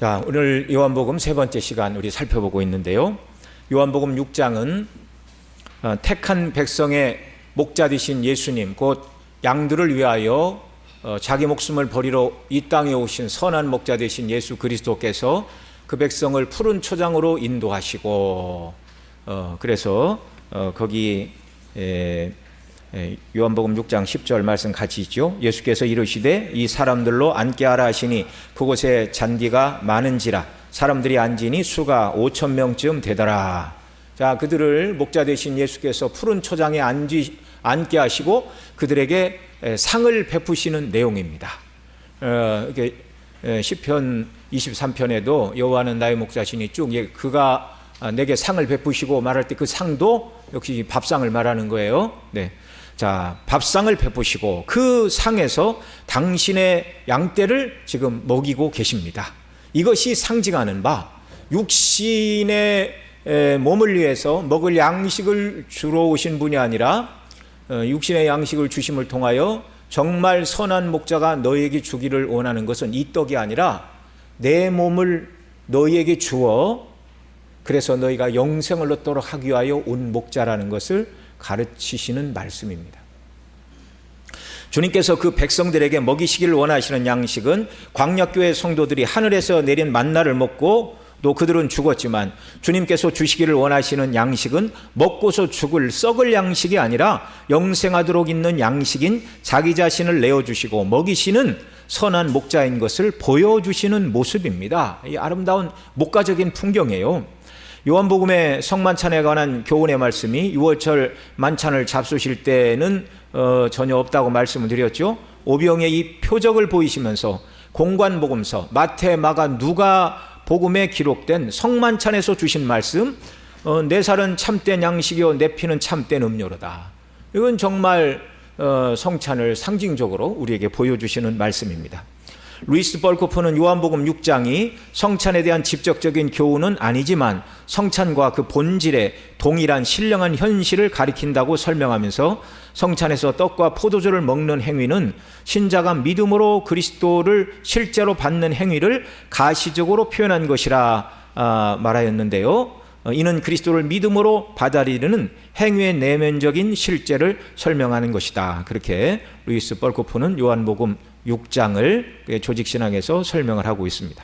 자, 오늘 요한복음 세 번째 시간 우리 살펴보고 있는데요. 요한복음 6장은 택한 백성의 목자 되신 예수님, 곧 양들을 위하여 자기 목숨을 버리러 이 땅에 오신 선한 목자 되신 예수 그리스도께서 그 백성을 푸른 초장으로 인도하시고, 그래서 거기 요한복음 6장 10절 말씀 같이 있죠. 예수께서 이르시되 이 사람들로 앉게 하라 하시니 그곳에 잔디가 많은지라 사람들이 앉으니 수가 5천 명쯤 되더라. 자, 그들을 목자 되신 예수께서 푸른 초장에 앉게 하시고 그들에게 상을 베푸시는 내용입니다. 이게 시편 23편에도 여호와는 나의 목자시니 쭉 그가 내게 상을 베푸시고 말할 때 그 상도 역시 밥상을 말하는 거예요. 네. 자, 밥상을 베푸시고 그 상에서 당신의 양떼를 지금 먹이고 계십니다. 이것이 상징하는 바 육신의 몸을 위해서 먹을 양식을 주러 오신 분이 아니라 육신의 양식을 주심을 통하여 정말 선한 목자가 너희에게 주기를 원하는 것은 이 떡이 아니라 내 몸을 너희에게 주어 그래서 너희가 영생을 얻도록 하기 위하여 온 목자라는 것을 가르치시는 말씀입니다. 주님께서 그 백성들에게 먹이시기를 원하시는 양식은 광야교회 성도들이 하늘에서 내린 만나를 먹고 또 그들은 죽었지만 주님께서 주시기를 원하시는 양식은 먹고서 죽을 썩을 양식이 아니라 영생하도록 있는 양식인 자기 자신을 내어주시고 먹이시는 선한 목자인 것을 보여주시는 모습입니다. 이 아름다운 목가적인 풍경이에요. 요한복음의 성만찬에 관한 교훈의 말씀이 6월절 만찬을 잡수실 때는 전혀 없다고 말씀을 드렸죠. 오병의 이 표적을 보이시면서 공관복음서, 마태, 마가, 누가 복음에 기록된 성만찬에서 주신 말씀, 내 살은 참된 양식이요 내 피는 참된 음료로다. 이건 정말 성찬을 상징적으로 우리에게 보여주시는 말씀입니다. 루이스 벌코프는 요한복음 6장이 성찬에 대한 직접적인 교훈은 아니지만 성찬과 그 본질의 동일한 신령한 현실을 가리킨다고 설명하면서 성찬에서 떡과 포도주를 먹는 행위는 신자가 믿음으로 그리스도를 실제로 받는 행위를 가시적으로 표현한 것이라 말하였는데요. 이는 그리스도를 믿음으로 받아들이는 행위의 내면적인 실제를 설명하는 것이다. 그렇게 루이스 벌코프는 요한복음 6장을 조직신앙에서 설명을 하고 있습니다.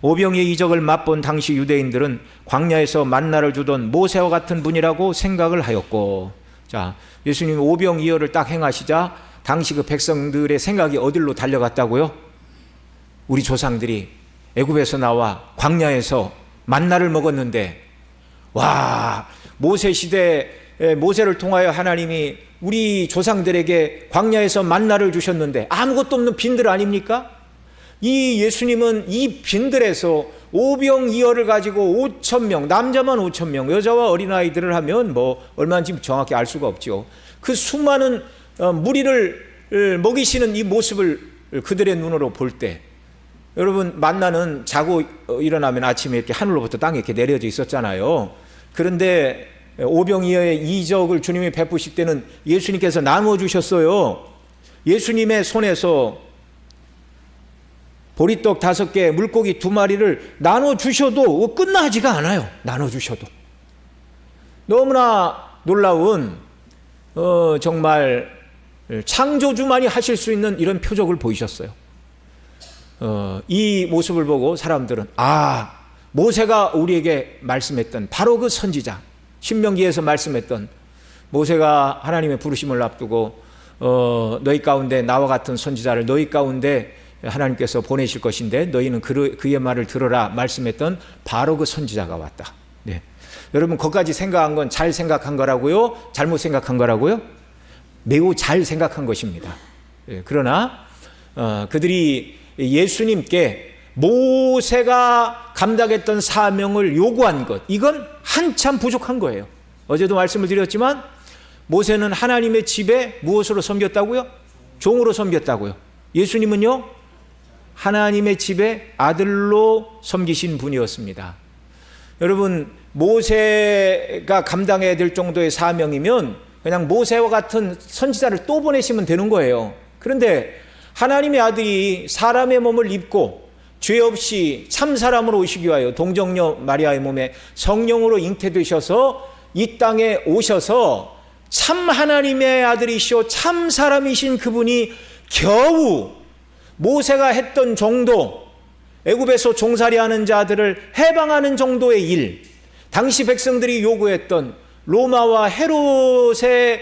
오병이의 이적을 맛본 당시 유대인들은 광야에서 만나를 주던 모세와 같은 분이라고 생각을 하였고, 자, 예수님이 오병이어를 딱 행하시자 당시 그 백성들의 생각이 어디로 달려갔다고요? 우리 조상들이 애굽에서 나와 광야에서 만나를 먹었는데, 와, 모세 시대에 모세를 통하여 하나님이 우리 조상들에게 광야에서 만나를 주셨는데 아무것도 없는 빈들 아닙니까? 이 예수님은 이 빈들에서 오병이어를 가지고 5천 명, 남자만 5천 명, 여자와 어린아이들을 하면 뭐 얼마인지 정확히 알 수가 없죠. 그 수많은 무리를 먹이시는 이 모습을 그들의 눈으로 볼 때, 여러분, 만나는 자고 일어나면 아침에 이렇게 하늘로부터 땅에 이렇게 내려져 있었잖아요. 그런데 오병이어의 이적을 주님이 베푸실 때는 예수님께서 나누어 주셨어요. 예수님의 손에서 보리떡 5개, 물고기 2마리를 나눠 주셔도 끝나지가 않아요. 나눠 주셔도. 너무나 놀라운 정말 창조주만이 하실 수 있는 이런 표적을 보이셨어요. 이 모습을 보고 사람들은 모세가 우리에게 말씀했던 바로 그 선지자, 신명기에서 말씀했던 모세가 하나님의 부르심을 앞두고 너희 가운데 나와 같은 선지자를 너희 가운데 하나님께서 보내실 것인데 너희는 그의 말을 들어라 말씀했던 바로 그 선지자가 왔다. 네. 여러분, 거기까지 생각한 건 잘 생각한 거라고요? 잘못 생각한 거라고요? 매우 잘 생각한 것입니다. 네. 그러나 그들이 예수님께 모세가 감당했던 사명을 요구한 것, 이건 한참 부족한 거예요. 어제도 말씀을 드렸지만 모세는 하나님의 집에 무엇으로 섬겼다고요? 종으로 섬겼다고요. 예수님은요, 하나님의 집에 아들로 섬기신 분이었습니다. 여러분, 모세가 감당해야 될 정도의 사명이면 그냥 모세와 같은 선지자를 또 보내시면 되는 거예요. 그런데 하나님의 아들이 사람의 몸을 입고 죄 없이 참 사람으로 오시기 위하여 동정녀 마리아의 몸에 성령으로 잉태되셔서 이 땅에 오셔서 참 하나님의 아들이시오 참 사람이신 그분이 겨우 모세가 했던 정도, 애굽에서 종살이하는 자들을 해방하는 정도의 일, 당시 백성들이 요구했던 로마와 헤롯에게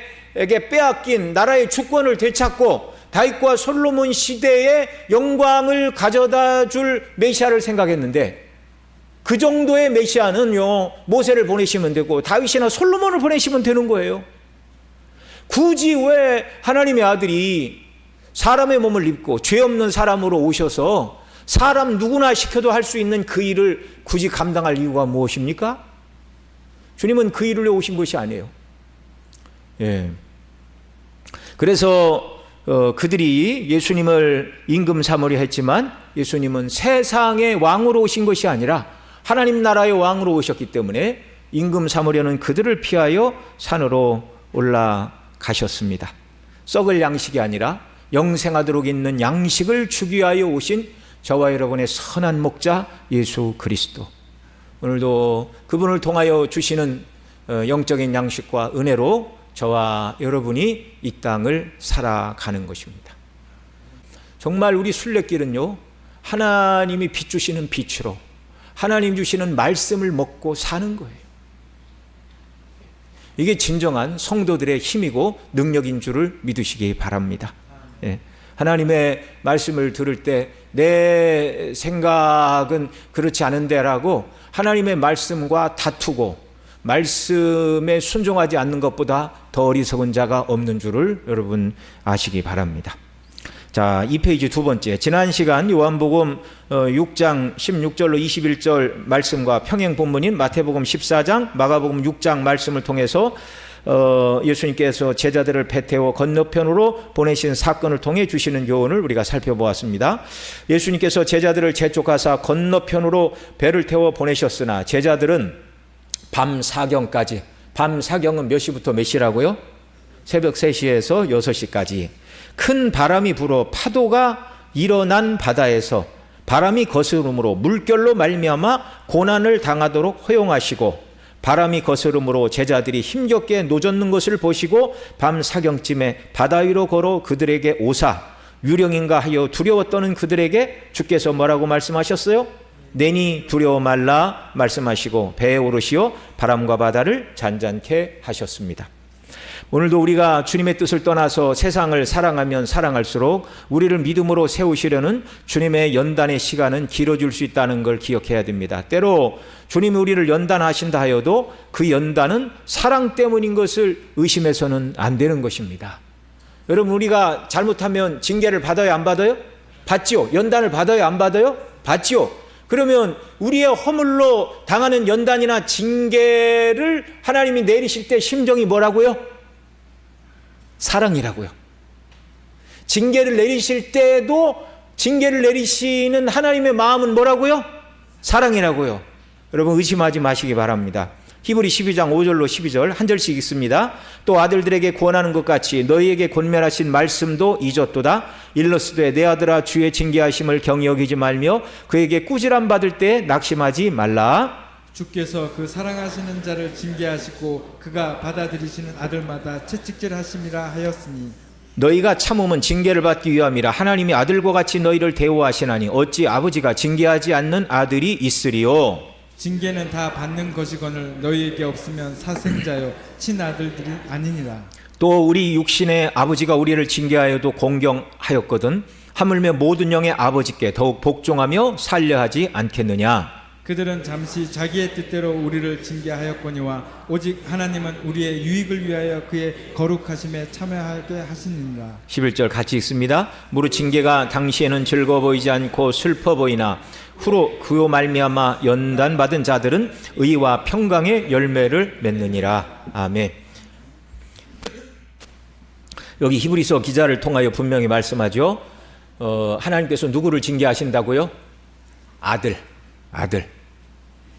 빼앗긴 나라의 주권을 되찾고 다윗과 솔로몬 시대의 영광을 가져다 줄 메시아를 생각했는데, 그 정도의 메시아는요 모세를 보내시면 되고 다윗이나 솔로몬을 보내시면 되는 거예요. 굳이 왜 하나님의 아들이 사람의 몸을 입고 죄 없는 사람으로 오셔서 사람 누구나 시켜도 할 수 있는 그 일을 굳이 감당할 이유가 무엇입니까? 주님은 그 일을 위해 오신 것이 아니에요. 예. 그래서 그들이 예수님을 임금 삼으려 했지만 예수님은 세상의 왕으로 오신 것이 아니라 하나님 나라의 왕으로 오셨기 때문에 임금 삼으려는 그들을 피하여 산으로 올라가셨습니다. 썩을 양식이 아니라 영생하도록 있는 양식을 주기 위하여 오신 저와 여러분의 선한 목자 예수 그리스도, 오늘도 그분을 통하여 주시는 영적인 양식과 은혜로 저와 여러분이 이 땅을 살아가는 것입니다. 정말 우리 순례길은요 하나님이 비추시는 빛으로 하나님 주시는 말씀을 먹고 사는 거예요. 이게 진정한 성도들의 힘이고 능력인 줄을 믿으시기 바랍니다. 예. 하나님의 말씀을 들을 때 내 생각은 그렇지 않은데라고 하나님의 말씀과 다투고 말씀에 순종하지 않는 것보다 더 어리석은 자가 없는 줄을 여러분 아시기 바랍니다. 자, 2페이지 두 번째, 지난 시간 요한복음 6장 16절로 21절 말씀과 평행 본문인 마태복음 14장, 마가복음 6장 말씀을 통해서 예수님께서 제자들을 배 태워 건너편으로 보내신 사건을 통해 주시는 교훈을 우리가 살펴보았습니다. 예수님께서 제자들을 재촉하사 건너편으로 배를 태워 보내셨으나 제자들은 밤 사경까지, 밤 사경은 몇 시부터 몇 시라고요? 새벽 3시에서 6시까지 큰 바람이 불어 파도가 일어난 바다에서 바람이 거스름으로 물결로 말미암아 고난을 당하도록 허용하시고, 바람이 거스름으로 제자들이 힘겹게 노젓는 것을 보시고 밤 사경쯤에 바다 위로 걸어 그들에게 오사 유령인가 하여 두려워 떠는 그들에게 주께서 뭐라고 말씀하셨어요? 내니 두려워 말라 말씀하시고 배에 오르시어 바람과 바다를 잔잔케 하셨습니다. 오늘도 우리가 주님의 뜻을 떠나서 세상을 사랑하면 사랑할수록 우리를 믿음으로 세우시려는 주님의 연단의 시간은 길어질 수 있다는 걸 기억해야 됩니다. 때로 주님이 우리를 연단하신다 하여도 그 연단은 사랑 때문인 것을 의심해서는 안 되는 것입니다. 여러분, 우리가 잘못하면 징계를 받아요, 안 받아요? 받지요. 연단을 받아요, 안 받아요? 받지요. 그러면 우리의 허물로 당하는 연단이나 징계를 하나님이 내리실 때 심정이 뭐라고요? 사랑이라고요. 징계를 내리실 때도 징계를 내리시는 하나님의 마음은 뭐라고요? 사랑이라고요. 여러분, 의심하지 마시기 바랍니다. 히브리 12장 5절로 12절 한 절씩 읽습니다. 또 아들들에게 구원하는 것 같이 너희에게 권면하신 말씀도 잊었도다. 일러스되 내 아들아 주의 징계하심을 경히 여기지 말며 그에게 꾸지람 받을 때 낙심하지 말라. 주께서 그 사랑하시는 자를 징계하시고 그가 받아들이시는 아들마다 채찍질하심이라 하였으니 너희가 참음은 징계를 받기 위함이라. 하나님이 아들과 같이 너희를 대우하시나니 어찌 아버지가 징계하지 않는 아들이 있으리요. 징계는 다 받는 것이거늘 너희에게 없으면 사생자요 친아들들이 아니니라. 또 우리 육신의 아버지가 우리를 징계하여도 공경하였거든 하물며 모든 영의 아버지께 더욱 복종하며 살려하지 않겠느냐. 그들은 잠시 자기의 뜻대로 우리를 징계하였거니와 오직 하나님은 우리의 유익을 위하여 그의 거룩하심에 참여하게 하시느니라. 11절 같이 읽습니다. 무릇 징계가 당시에는 즐거워 보이지 않고 슬퍼 보이나 후로 그로 말미암아 연단받은 자들은 의와 평강의 열매를 맺느니라. 아멘. 여기 히브리서 기자를 통하여 분명히 말씀하죠. 하나님께서 누구를 징계하신다고요?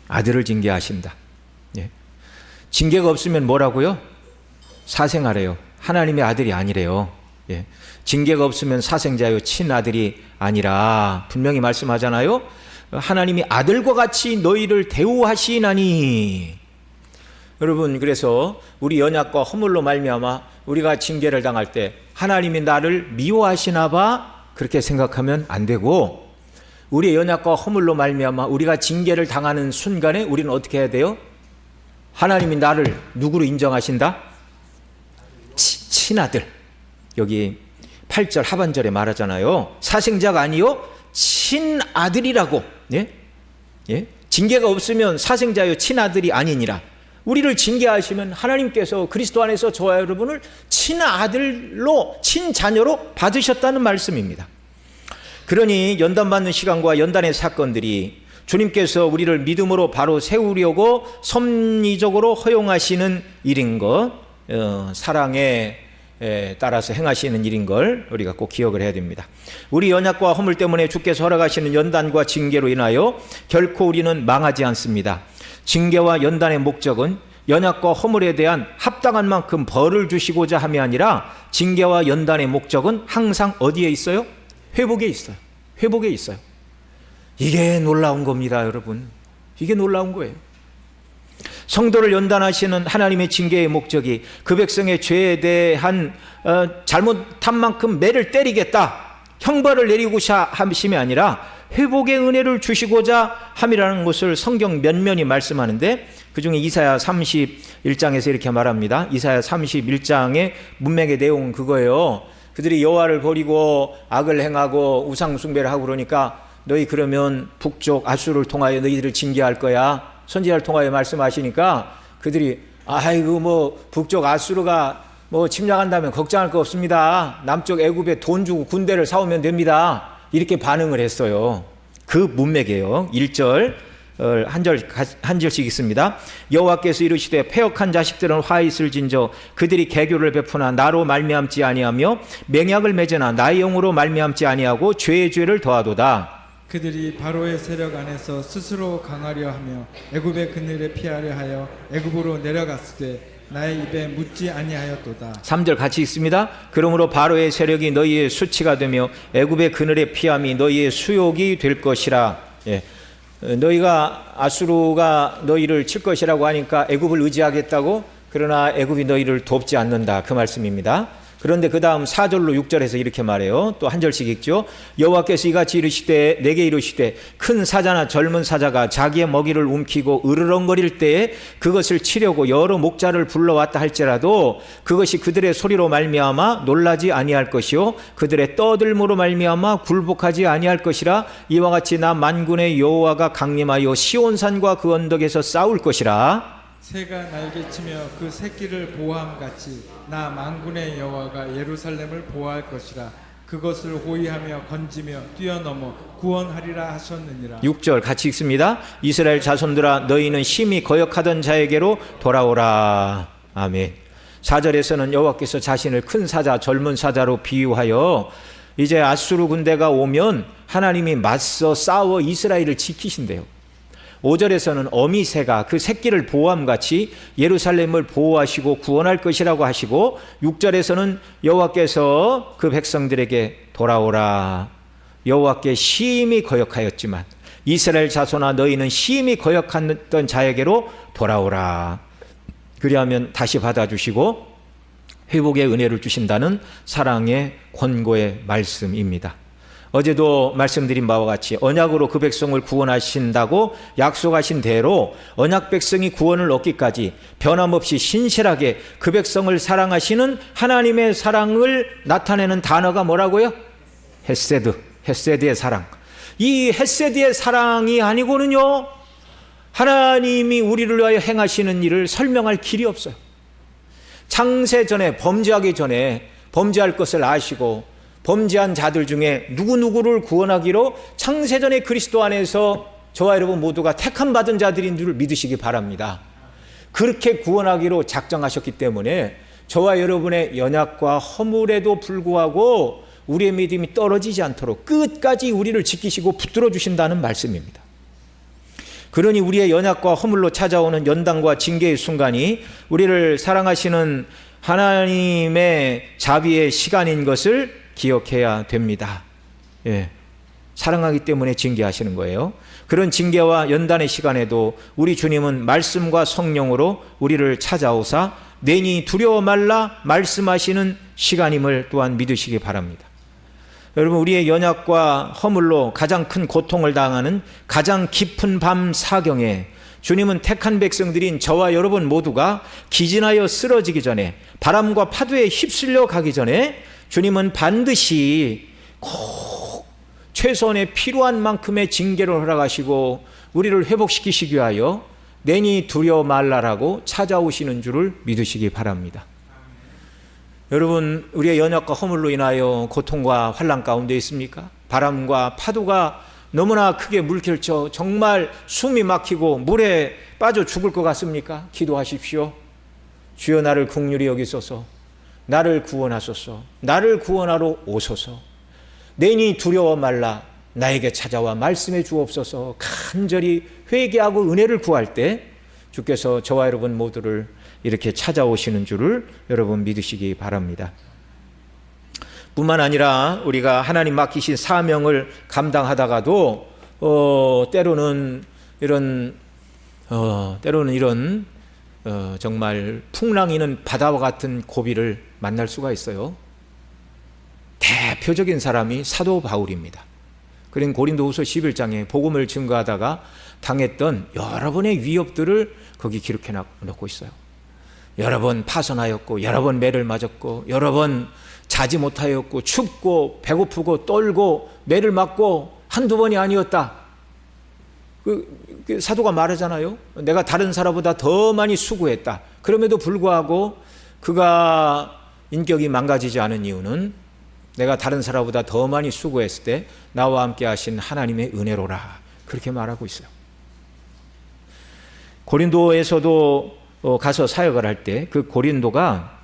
아들을 징계하신다. 예. 징계가 없으면 뭐라고요? 사생아래요. 하나님의 아들이 아니래요. 예. 징계가 없으면 사생자요 친아들이 아니라 분명히 말씀하잖아요. 하나님이 아들과 같이 너희를 대우하시나니. 여러분, 그래서 우리 연약과 허물로 말미암아 우리가 징계를 당할 때 하나님이 나를 미워하시나 봐 그렇게 생각하면 안 되고, 우리의 연약과 허물로 말미암아 우리가 징계를 당하는 순간에 우리는 어떻게 해야 돼요? 하나님이 나를 누구로 인정하신다? 친아들. 여기 8절 하반절에 말하잖아요. 사생자가 아니요 친아들이라고. 예? 예? 징계가 없으면 사생자요 친아들이 아니니라. 우리를 징계하시면 하나님께서 그리스도 안에서 저와 여러분을 친아들로, 친자녀로 받으셨다는 말씀입니다. 그러니 연단받는 시간과 연단의 사건들이 주님께서 우리를 믿음으로 바로 세우려고 섭리적으로 허용하시는 일인 것, 사랑에 따라서 행하시는 일인 걸 우리가 꼭 기억을 해야 됩니다. 우리 연약과 허물 때문에 주께서 허락하시는 연단과 징계로 인하여 결코 우리는 망하지 않습니다. 징계와 연단의 목적은 연약과 허물에 대한 합당한 만큼 벌을 주시고자 함이 아니라, 징계와 연단의 목적은 항상 어디에 있어요? 회복에 있어요. 회복에 있어요. 이게 놀라운 겁니다, 여러분. 이게 놀라운 거예요. 성도를 연단하시는 하나님의 징계의 목적이 그 백성의 죄에 대한 잘못한 만큼 매를 때리겠다, 형벌을 내리고자 함이 아니라 회복의 은혜를 주시고자 함이라는 것을 성경 면면이 말씀하는데, 그중에 이사야 31장에서 이렇게 말합니다. 이사야 31장의 문맥의 내용은 그거예요. 그들이 여호와를 버리고 악을 행하고 우상 숭배를 하고 그러니까 너희 그러면 북쪽 아수를 통하여 너희들을 징계할 거야. 선지자를 통하여 말씀하시니까 그들이 아이고 뭐 북쪽 아수르가 뭐 침략한다면 걱정할 거 없습니다. 남쪽 애굽에 돈 주고 군대를 사오면 됩니다. 이렇게 반응을 했어요. 그 문맥이에요. 1절 한 절씩 있습니다. 여호와께서 이르시되 패역한 자식들은 화 있을진저 그들이 개교를 베푸나 나로 말미암지 아니하며 맹약을 맺으나 나의 영으로 말미암지 아니하고 죄의 죄를 더하도다. 그들이 바로의 세력 안에서 스스로 강하려 하며 애굽의 그늘에 피하려 하여 애굽으로 내려갔으되 나의 입에 묻지 아니하였도다. 3절 같이 읽습니다. 그러므로 바로의 세력이 너희의 수치가 되며 애굽의 그늘에 피함이 너희의 수욕이 될 것이라. 예. 너희가 아수르가 너희를 칠 것이라고 하니까 애굽을 의지하겠다고, 그러나 애굽이 너희를 돕지 않는다, 그 말씀입니다. 그런데 그 다음 4절로 6절에서 이렇게 말해요. 또 한 절씩 읽죠. 여호와께서 이같이 이르시되 내게 이르시되 큰 사자나 젊은 사자가 자기의 먹이를 움키고 으르렁거릴 때에 그것을 치려고 여러 목자를 불러왔다 할지라도 그것이 그들의 소리로 말미암아 놀라지 아니할 것이요 그들의 떠들므로 말미암아 굴복하지 아니할 것이라. 이와 같이 나 만군의 여호와가 강림하여 시온산과 그 언덕에서 싸울 것이라. 새가 날개치며 그 새끼를 보호함같이 나 만군의 여호와가 예루살렘을 보호할 것이라. 그것을 호위하며 건지며 뛰어넘어 구원하리라 하셨느니라. 6절 같이 읽습니다. 이스라엘 자손들아 너희는 심히 거역하던 자에게로 돌아오라. 아멘. 4절에서는 여호와께서 자신을 큰 사자, 젊은 사자로 비유하여 이제 아수르 군대가 오면 하나님이 맞서 싸워 이스라엘을 지키신대요. 5절에서는 어미새가 그 새끼를 보호함같이 예루살렘을 보호하시고 구원할 것이라고 하시고, 6절에서는 여호와께서 그 백성들에게 돌아오라. 여호와께 심히 거역하였지만 이스라엘 자손아 너희는 심히 거역했던 자에게로 돌아오라. 그리하면 다시 받아주시고 회복의 은혜를 주신다는 사랑의 권고의 말씀입니다. 어제도 말씀드린 바와 같이 언약으로 그 백성을 구원하신다고 약속하신 대로 언약 백성이 구원을 얻기까지 변함없이 신실하게 그 백성을 사랑하시는 하나님의 사랑을 나타내는 단어가 뭐라고요? 헤세드, 헤세드의 사랑. 이 헤세드의 사랑이 아니고는요 하나님이 우리를 위하여 행하시는 일을 설명할 길이 없어요. 창세 전에, 범죄하기 전에 범죄할 것을 아시고 범죄한 자들 중에 누구누구를 구원하기로 창세전에 그리스도 안에서 저와 여러분 모두가 택함 받은 자들인 줄 믿으시기 바랍니다. 그렇게 구원하기로 작정하셨기 때문에 저와 여러분의 연약과 허물에도 불구하고 우리의 믿음이 떨어지지 않도록 끝까지 우리를 지키시고 붙들어 주신다는 말씀입니다. 그러니 우리의 연약과 허물로 찾아오는 연단과 징계의 순간이 우리를 사랑하시는 하나님의 자비의 시간인 것을 기억해야 됩니다. 예. 사랑하기 때문에 징계하시는 거예요. 그런 징계와 연단의 시간에도 우리 주님은 말씀과 성령으로 우리를 찾아오사 내니 두려워 말라 말씀하시는 시간임을 또한 믿으시기 바랍니다. 여러분, 우리의 연약과 허물로 가장 큰 고통을 당하는 가장 깊은 밤 사경에 주님은 택한 백성들인 저와 여러분 모두가 기진하여 쓰러지기 전에, 바람과 파도에 휩쓸려 가기 전에 주님은 반드시 꼭 최선의 필요한 만큼의 징계를 허락하시고 우리를 회복시키시기 위하여 내니 두려워 말라라고 찾아오시는 줄을 믿으시기 바랍니다. 여러분, 우리의 연약과 허물로 인하여 고통과 환난 가운데 있습니까? 바람과 파도가 너무나 크게 물결쳐 정말 숨이 막히고 물에 빠져 죽을 것 같습니까? 기도하십시오. 주여, 나를 긍휼히 여기소서. 나를 구원하소서. 나를 구원하러 오소서. 내니 두려워 말라 나에게 찾아와 말씀해 주옵소서. 간절히 회개하고 은혜를 구할 때 주께서 저와 여러분 모두를 이렇게 찾아오시는 줄을 여러분 믿으시기 바랍니다. 뿐만 아니라 우리가 하나님 맡기신 사명을 감당하다가도 때로는 이런 정말 풍랑이는 바다와 같은 고비를 만날 수가 있어요. 대표적인 사람이 사도 바울입니다. 그린 고린도후서 11장에 복음을 증거하다가 당했던 여러 번의 위협들을 거기 기록해 놓고 있어요. 여러 번 파선하였고, 여러 번 매를 맞았고, 여러 번 자지 못하였고, 춥고 배고프고 떨고 매를 맞고 한두 번이 아니었다. 그 사도가 말하잖아요. 내가 다른 사람보다 더 많이 수고했다. 그럼에도 불구하고 그가 인격이 망가지지 않은 이유는 내가 다른 사람보다 더 많이 수고했을 때 나와 함께 하신 하나님의 은혜로라. 그렇게 말하고 있어요. 고린도에서도 가서 사역을 할 때 그 고린도가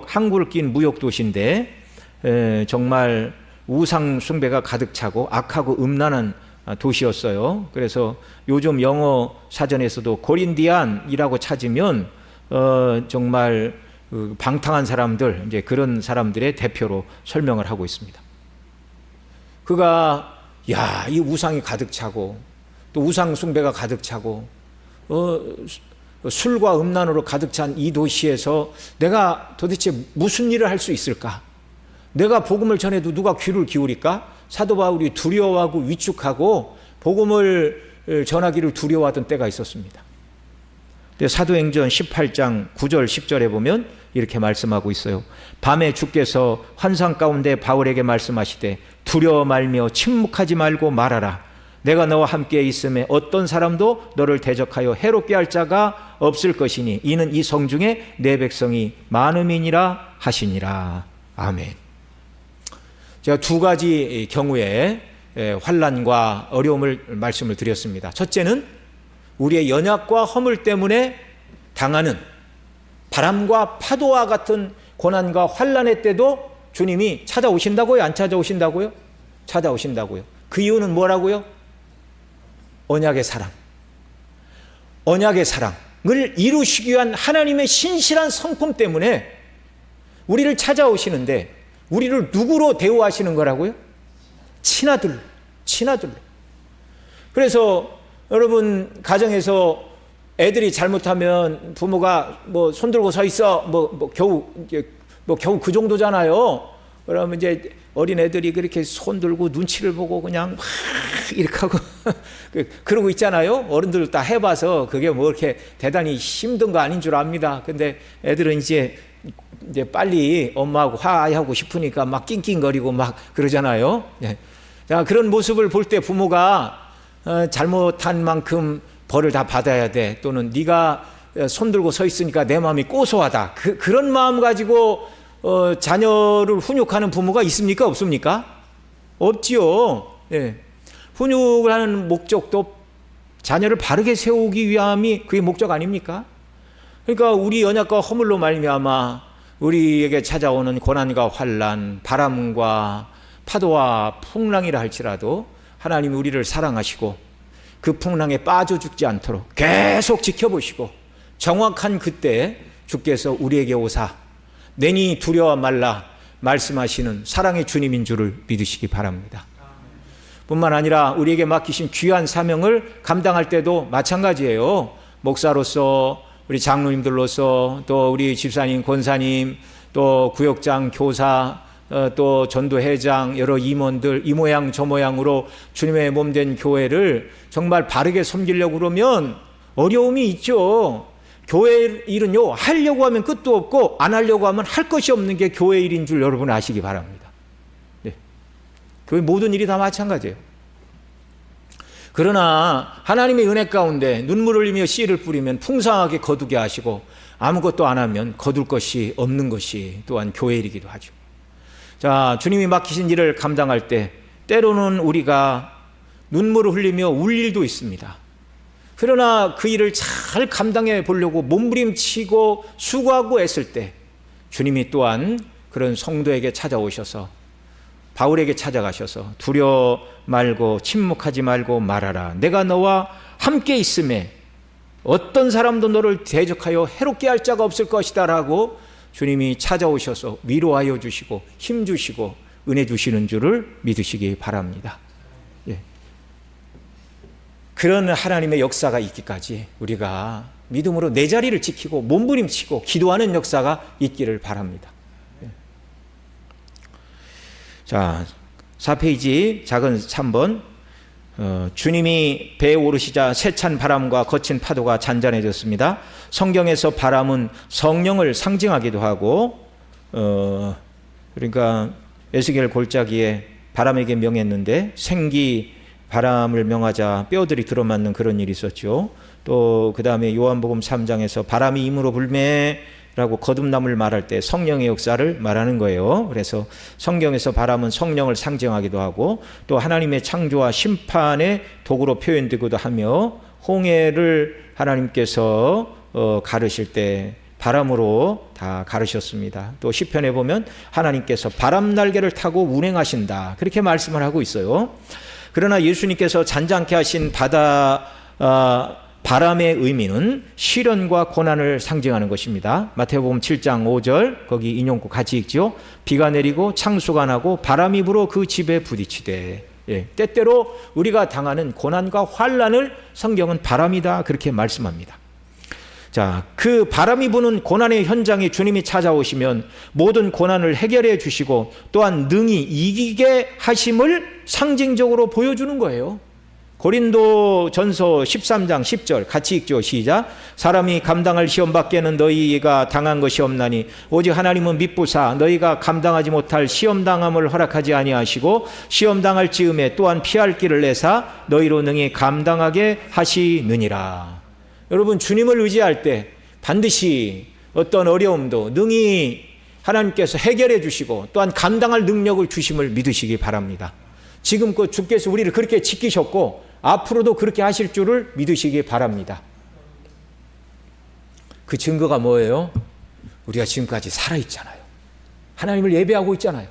항구를 낀 무역 도시인데 정말 우상 숭배가 가득 차고 악하고 음란한 도시였어요. 그래서 요즘 영어 사전에서도 고린디안이라고 찾으면 정말 방탕한 사람들, 이제 그런 사람들의 대표로 설명을 하고 있습니다. 그가 이 우상이 가득 차고 또 우상 숭배가 가득 차고 술과 음란으로 가득 찬 이 도시에서 내가 도대체 무슨 일을 할 수 있을까? 내가 복음을 전해도 누가 귀를 기울일까? 사도 바울이 두려워하고 위축하고 복음을 전하기를 두려워하던 때가 있었습니다. 사도행전 18장 9절 10절에 보면 이렇게 말씀하고 있어요. 밤에 주께서 환상 가운데 바울에게 말씀하시되 두려워 말며 침묵하지 말고 말하라. 내가 너와 함께 있음에 어떤 사람도 너를 대적하여 해롭게 할 자가 없을 것이니 이는 이 성중에 내 백성이 많음이니라 하시니라. 아멘. 제가 두 가지 경우에 환난과 어려움을 말씀을 드렸습니다. 첫째는 우리의 연약과 허물 때문에 당하는 바람과 파도와 같은 고난과 환난의 때도 주님이 찾아오신다고요? 안 찾아오신다고요? 찾아오신다고요. 그 이유는 뭐라고요? 언약의 사랑. 언약의 사랑을 이루시기 위한 하나님의 신실한 성품 때문에 우리를 찾아오시는데 우리를 누구로 대우하시는 거라고요? 친아들로. 그래서 여러분 가정에서 애들이 잘못하면 부모가 손 들고 서 있어 겨우 그 정도잖아요. 그러면 이제 어린 애들이 그렇게 손 들고 눈치를 보고 그냥 막 이렇게 하고 그러고 있잖아요. 어른들 다 해봐서 그게 뭐 이렇게 대단히 힘든 거 아닌 줄 압니다. 근데 애들은 이제 빨리 엄마하고 화해하고 싶으니까 막 낑낑거리고 막 그러잖아요. 자, 그런 모습을 볼 때 부모가 잘못한 만큼 벌을 다 받아야 돼. 또는 네가 손 들고 서 있으니까 내 마음이 고소하다. 그런 마음 가지고 자녀를 훈육하는 부모가 있습니까? 없습니까? 없지요. 훈육을 하는 목적도 자녀를 바르게 세우기 위함이 그게 목적 아닙니까? 그러니까 우리 연약과 허물로 말미암아 우리에게 찾아오는 고난과 환난, 바람과 파도와 풍랑이라 할지라도 하나님이 우리를 사랑하시고 그 풍랑에 빠져 죽지 않도록 계속 지켜보시고 정확한 그때 주께서 우리에게 오사 내니 두려워 말라 말씀하시는 사랑의 주님인 줄을 믿으시기 바랍니다. 뿐만 아니라 우리에게 맡기신 귀한 사명을 감당할 때도 마찬가지예요. 목사로서, 우리 장로님들로서, 또 우리 집사님, 권사님, 또 구역장, 교사, 또 전도회장, 여러 임원들, 이 모양 저 모양으로 주님의 몸된 교회를 정말 바르게 섬기려고 그러면 어려움이 있죠. 교회 일은요, 하려고 하면 끝도 없고 안 하려고 하면 할 것이 없는 게 교회 일인 줄 여러분 아시기 바랍니다. 네. 교회 모든 일이 다 마찬가지예요. 그러나 하나님의 은혜 가운데 눈물을 흘리며 씨를 뿌리면 풍성하게 거두게 하시고, 아무것도 안 하면 거둘 것이 없는 것이 또한 교회 일이기도 하죠. 자, 주님이 맡기신 일을 감당할 때 때로는 우리가 눈물을 흘리며 울 일도 있습니다. 그러나 그 일을 잘 감당해 보려고 몸부림치고 수고하고 애쓸 때 주님이 또한 그런 성도에게 찾아오셔서, 바울에게 찾아가셔서 두려워 말고 침묵하지 말고 말하라. 내가 너와 함께 있음에 어떤 사람도 너를 대적하여 해롭게 할 자가 없을 것이다 라고 주님이 찾아오셔서 위로하여 주시고 힘 주시고 은혜 주시는 줄을 믿으시기 바랍니다. 예. 그런 하나님의 역사가 있기까지 우리가 믿음으로 내 자리를 지키고 몸부림치고 기도하는 역사가 있기를 바랍니다. 예. 자, 4페이지 작은 3번. 주님이 배에 오르시자 세찬 바람과 거친 파도가 잔잔해졌습니다. 성경에서 바람은 성령을 상징하기도 하고, 그러니까 에스겔 골짜기에 바람에게 명했는데 생기 바람을 명하자 뼈들이 들어맞는 그런 일이 있었죠. 또 그 다음에 요한복음 3장에서 바람이 임으로 불매 라고 거듭남을 말할 때 성령의 역사를 말하는 거예요. 그래서 성경에서 바람은 성령을 상징하기도 하고, 또 하나님의 창조와 심판의 도구로 표현되기도 하며, 홍해를 하나님께서 가르실 때 바람으로 다 가르셨습니다. 또 시편에 보면 하나님께서 바람 날개를 타고 운행하신다, 그렇게 말씀을 하고 있어요. 그러나 예수님께서 잔잔케 하신 바람의 의미는 시련과 고난을 상징하는 것입니다. 마태복음 7장 5절 거기 인용구 같이 읽죠. 비가 내리고 창수가 나고 바람이 불어 그 집에 부딪히되. 예, 때때로 우리가 당하는 고난과 환난을 성경은 바람이다, 그렇게 말씀합니다. 자, 그 바람이 부는 고난의 현장에 주님이 찾아오시면 모든 고난을 해결해 주시고 또한 능히 이기게 하심을 상징적으로 보여주는 거예요. 고린도 전서 13장 10절 같이 읽죠. 시작. 사람이 감당할 시험 밖에는 너희가 당한 것이 없나니 오직 하나님은 미쁘사 너희가 감당하지 못할 시험 당함을 허락하지 아니하시고 시험 당할 즈음에 또한 피할 길을 내사 너희로 능히 감당하게 하시느니라. 여러분, 주님을 의지할 때 반드시 어떤 어려움도 능히 하나님께서 해결해 주시고 또한 감당할 능력을 주심을 믿으시기 바랍니다. 지금껏 주께서 우리를 그렇게 지키셨고 앞으로도 그렇게 하실 줄을 믿으시기 바랍니다. 그 증거가 뭐예요? 우리가 지금까지 살아있잖아요. 하나님을 예배하고 있잖아요.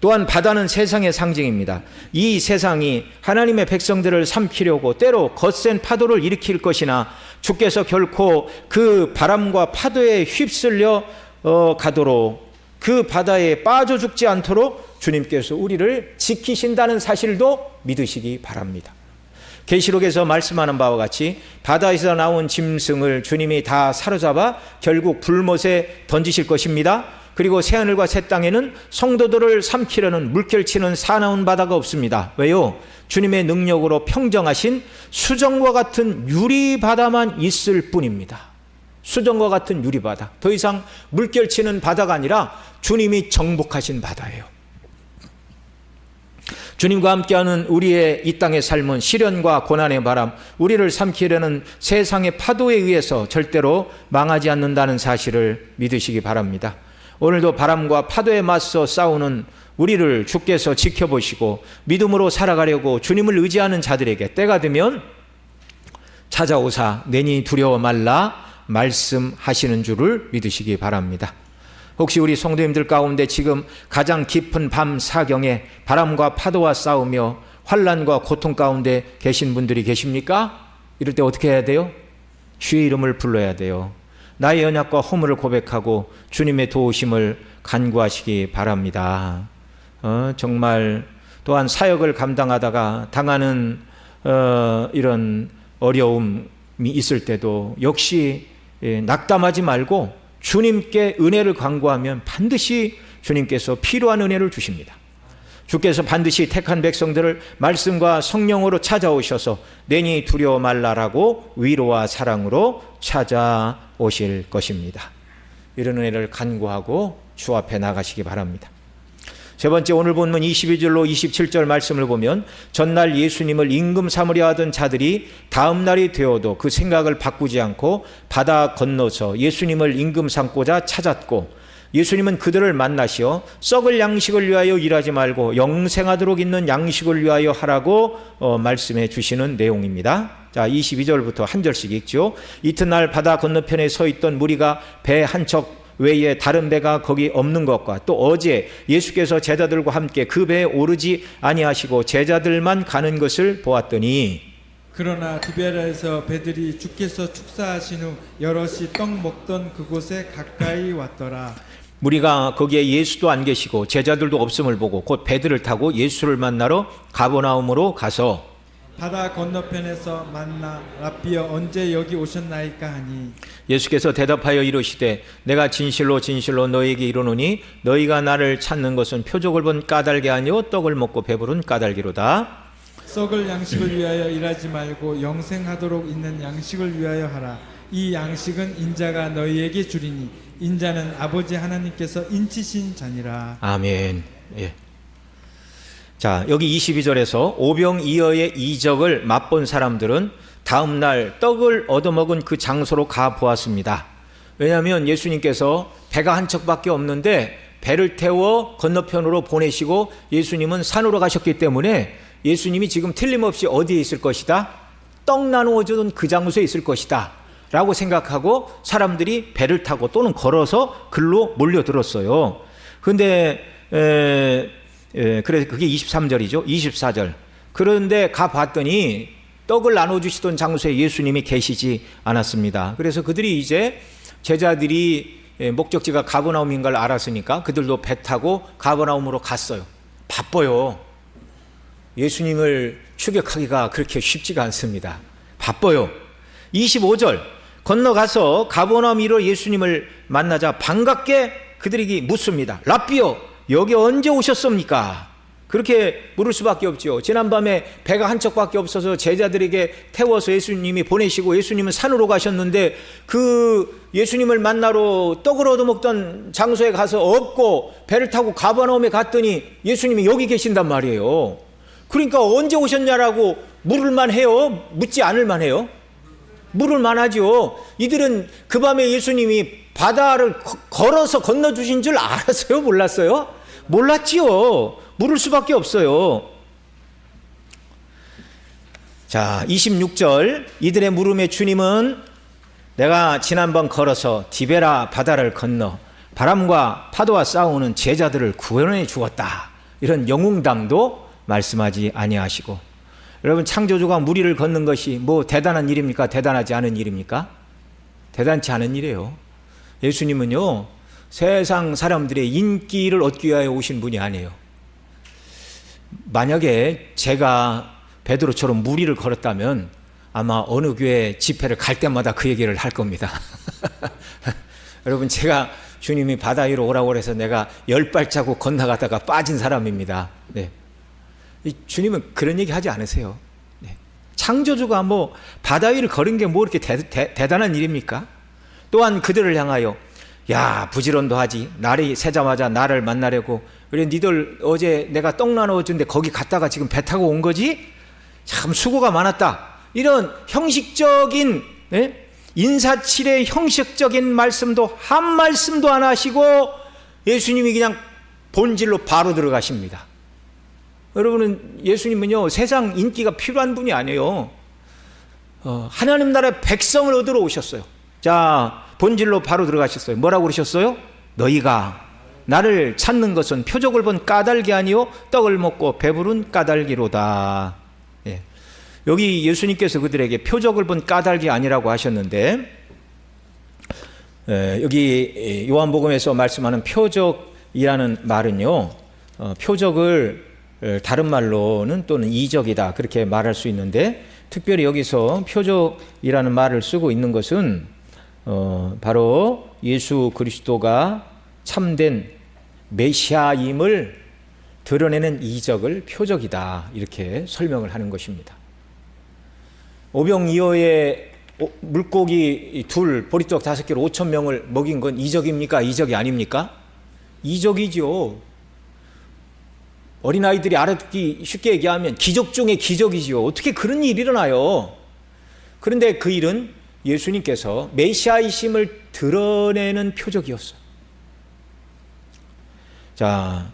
또한 바다는 세상의 상징입니다. 이 세상이 하나님의 백성들을 삼키려고 때로 거센 파도를 일으킬 것이나 주께서 결코 그 바람과 파도에 휩쓸려 가도록, 그 바다에 빠져 죽지 않도록 주님께서 우리를 지키신다는 사실도 믿으시기 바랍니다. 계시록에서 말씀하는 바와 같이 바다에서 나온 짐승을 주님이 다 사로잡아 결국 불못에 던지실 것입니다. 그리고 새하늘과 새 땅에는 성도들을 삼키려는 물결치는 사나운 바다가 없습니다. 왜요? 주님의 능력으로 평정하신 수정과 같은 유리바다만 있을 뿐입니다. 수정과 같은 유리바다. 더 이상 물결치는 바다가 아니라 주님이 정복하신 바다예요. 주님과 함께하는 우리의 이 땅의 삶은 시련과 고난의 바람, 우리를 삼키려는 세상의 파도에 의해서 절대로 망하지 않는다는 사실을 믿으시기 바랍니다. 오늘도 바람과 파도에 맞서 싸우는 우리를 주께서 지켜보시고 믿음으로 살아가려고 주님을 의지하는 자들에게 때가 되면 찾아오사 내니 두려워 말라 말씀하시는 줄을 믿으시기 바랍니다. 혹시 우리 성도님들 가운데 지금 가장 깊은 밤 사경에 바람과 파도와 싸우며 환난과 고통 가운데 계신 분들이 계십니까? 이럴 때 어떻게 해야 돼요? 주의 이름을 불러야 돼요. 나의 연약과 허물을 고백하고 주님의 도우심을 간구하시기 바랍니다. 정말 또한 사역을 감당하다가 당하는 이런 어려움이 있을 때도 역시 낙담하지 말고 주님께 은혜를 간구하면 반드시 주님께서 필요한 은혜를 주십니다. 주께서 반드시 택한 백성들을 말씀과 성령으로 찾아오셔서 내니 두려워 말라라고 위로와 사랑으로 찾아오실 것입니다. 이런 은혜를 간구하고 주 앞에 나가시기 바랍니다. 세 번째, 오늘 본문 22절로 27절 말씀을 보면 전날 예수님을 임금 삼으려 하던 자들이 다음 날이 되어도 그 생각을 바꾸지 않고 바다 건너서 예수님을 임금 삼고자 찾았고, 예수님은 그들을 만나시어 썩을 양식을 위하여 일하지 말고 영생하도록 있는 양식을 위하여 하라고 말씀해 주시는 내용입니다. 자, 22절부터 한 절씩 읽죠. 이튿날 바다 건너편에 서 있던 무리가 배 한 척 외에 다른 배가 거기 없는 것과 또 어제 예수께서 제자들과 함께 그 배에 오르지 아니하시고 제자들만 가는 것을 보았더니, 그러나 디베라에서 배들이 주께서 축사하신 후 여럿이 떡 먹던 그곳에 가까이 왔더라. 무리가 거기에 예수도 안 계시고 제자들도 없음을 보고 곧 배들을 타고 예수를 만나러 가버나움으로 가서 바다 건너편에서 만나 랍비여 언제 여기 오셨나이까 하니, 예수께서 대답하여 이르시되 내가 진실로 진실로 너희에게 이르노니 너희가 나를 찾는 것은 표적을 본 까닭이 아니요 떡을 먹고 배부른 까닭이로다. 썩을 양식을 위하여 일하지 말고 영생하도록 있는 양식을 위하여 하라. 이 양식은 인자가 너희에게 주리니 인자는 아버지 하나님께서 인치신 자니라. 아멘. 예. 자, 여기 22절에서 오병이어의 이적을 맛본 사람들은 다음 날 떡을 얻어먹은 그 장소로 가 보았습니다. 왜냐하면 예수님께서 배가 한 척밖에 없는데 배를 태워 건너편으로 보내시고 예수님은 산으로 가셨기 때문에 예수님이 지금 틀림없이 어디에 있을 것이다? 떡 나누어 주던 그 장소에 있을 것이다 라고 생각하고 사람들이 배를 타고 또는 걸어서 글로 몰려들었어요. 그런데 그래서 그게 23절이죠. 24절. 그런데 가봤더니 떡을 나눠주시던 장소에 예수님이 계시지 않았습니다. 그래서 그들이 이제 제자들이 목적지가 가버나움인 걸 알았으니까 그들도 배 타고 가버나움으로 갔어요. 바빠요. 예수님을 추격하기가 그렇게 쉽지가 않습니다. 바빠요. 25절. 건너가서 가버나움으로 예수님을 만나자 반갑게 그들에게 묻습니다. 랍비여, 여기 언제 오셨습니까? 그렇게 물을 수밖에 없죠. 지난밤에 배가 한 척밖에 없어서 제자들에게 태워서 예수님이 보내시고 예수님은 산으로 가셨는데 그 예수님을 만나러 떡을 얻어먹던 장소에 가서 없고 배를 타고 가버나움에 갔더니 예수님이 여기 계신단 말이에요. 그러니까 언제 오셨냐라고 물을만 해요? 묻지 않을만 해요? 물을만 하죠. 이들은 그 밤에 예수님이 바다를 걸어서 건너주신 줄 알았어요? 몰랐어요? 몰랐지요. 물을 수밖에 없어요. 자, 26절. 이들의 물음에 주님은 내가 지난번 걸어서 디베라 바다를 건너 바람과 파도와 싸우는 제자들을 구원해 주었다. 이런 영웅담도 말씀하지 아니하시고, 여러분, 창조주가 무리를 걷는 것이 뭐 대단한 일입니까? 대단하지 않은 일입니까? 대단치 않은 일이에요. 예수님은요, 세상 사람들의 인기를 얻기 위하여 오신 분이 아니에요. 만약에 제가 베드로처럼 무리를 걸었다면 아마 어느 교회 집회를 갈 때마다 그 얘기를 할 겁니다. 여러분, 제가 주님이 바다 위로 오라고 해서 내가 10발자국 건너가다가 빠진 사람입니다. 네. 주님은 그런 얘기 하지 않으세요. 네. 창조주가 뭐 바다 위를 걸은 게 뭐 이렇게 대단한 일입니까? 또한 그들을 향하여 야, 부지런도 하지. 날이 새자마자 나를 만나려고. 그래, 니들 어제 내가 떡 나눠줬는데 거기 갔다가 지금 배 타고 온 거지? 참 수고가 많았다. 이런 형식적인, 네? 인사치레 형식적인 말씀도 한 말씀도 안 하시고 예수님이 그냥 본질로 바로 들어가십니다. 여러분은, 예수님은요, 세상 인기가 필요한 분이 아니에요. 하나님 나라의 백성을 얻으러 오셨어요. 자, 본질로 바로 들어가셨어요. 뭐라고 그러셨어요? 너희가 나를 찾는 것은 표적을 본 까닭이 아니요 떡을 먹고 배부른 까닭이로다. 예. 여기 예수님께서 그들에게 표적을 본 까닭이 아니라고 하셨는데, 여기 요한복음에서 말씀하는 표적이라는 말은요, 표적을 다른 말로는 또는 이적이다 그렇게 말할 수 있는데, 특별히 여기서 표적이라는 말을 쓰고 있는 것은 바로 예수 그리스도가 참된 메시아임을 드러내는 이적을 표적이다 이렇게 설명을 하는 것입니다. 오병이어의 물고기 둘, 보리떡 5개로 5,000명을 먹인 건 이적입니까? 이적이 아닙니까? 이적이죠. 어린아이들이 알아듣기 쉽게 얘기하면 기적 중에 기적이지요. 어떻게 그런 일이 일어나요? 그런데 그 일은 예수님께서 메시아이심을 드러내는 표적이었어요. 자,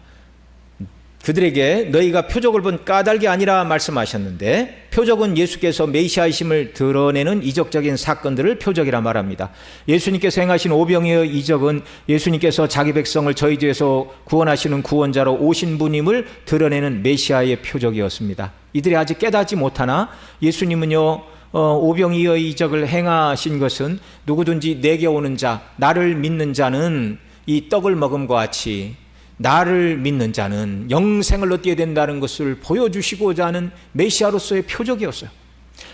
그들에게 너희가 표적을 본 까닭이 아니라 말씀하셨는데, 표적은 예수께서 메시아이심을 드러내는 이적적인 사건들을 표적이라 말합니다. 예수님께서 행하신 오병이어 이적은 예수님께서 자기 백성을 저희 죄에서 구원하시는 구원자로 오신 분임을 드러내는 메시아의 표적이었습니다. 이들이 아직 깨닫지 못하나 예수님은요, 오병이어 이적을 행하신 것은 누구든지 내게 오는 자, 나를 믿는 자는 이 떡을 먹음과 같이 나를 믿는 자는 영생을 얻게 된다는 것을 보여주시고자 하는 메시아로서의 표적이었어요.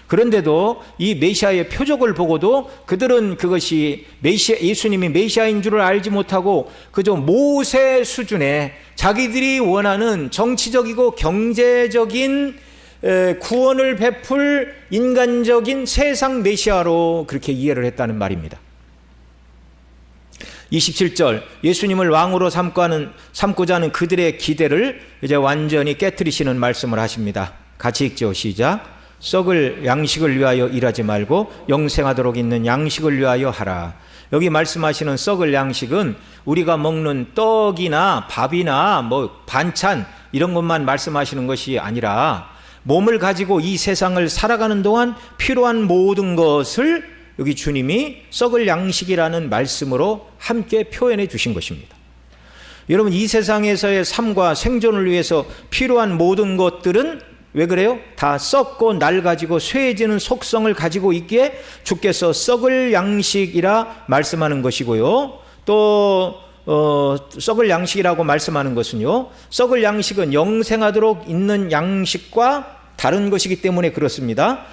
그런데도 이 메시아의 표적을 보고도 그들은 그것이 예수님이 메시아인 줄을 알지 못하고 그저 모세 수준의 자기들이 원하는 정치적이고 경제적인 구원을 베풀 인간적인 세상 메시아로 그렇게 이해를 했다는 말입니다. 27절, 예수님을 왕으로 삼고자 하는 그들의 기대를 이제 완전히 깨트리시는 말씀을 하십니다. 같이 읽죠. 시작. 썩을 양식을 위하여 일하지 말고 영생하도록 있는 양식을 위하여 하라. 여기 말씀하시는 썩을 양식은 우리가 먹는 떡이나 밥이나 뭐 반찬 이런 것만 말씀하시는 것이 아니라 몸을 가지고 이 세상을 살아가는 동안 필요한 모든 것을 여기 주님이 썩을 양식이라는 말씀으로 함께 표현해 주신 것입니다. 여러분, 이 세상에서의 삶과 생존을 위해서 필요한 모든 것들은 왜 그래요? 다 썩고 낡아지고 쇠해지는 속성을 가지고 있기에 주께서 썩을 양식이라 말씀하는 것이고요. 또 썩을 양식이라고 말씀하는 것은요, 썩을 양식은 영생하도록 있는 양식과 다른 것이기 때문에 그렇습니다.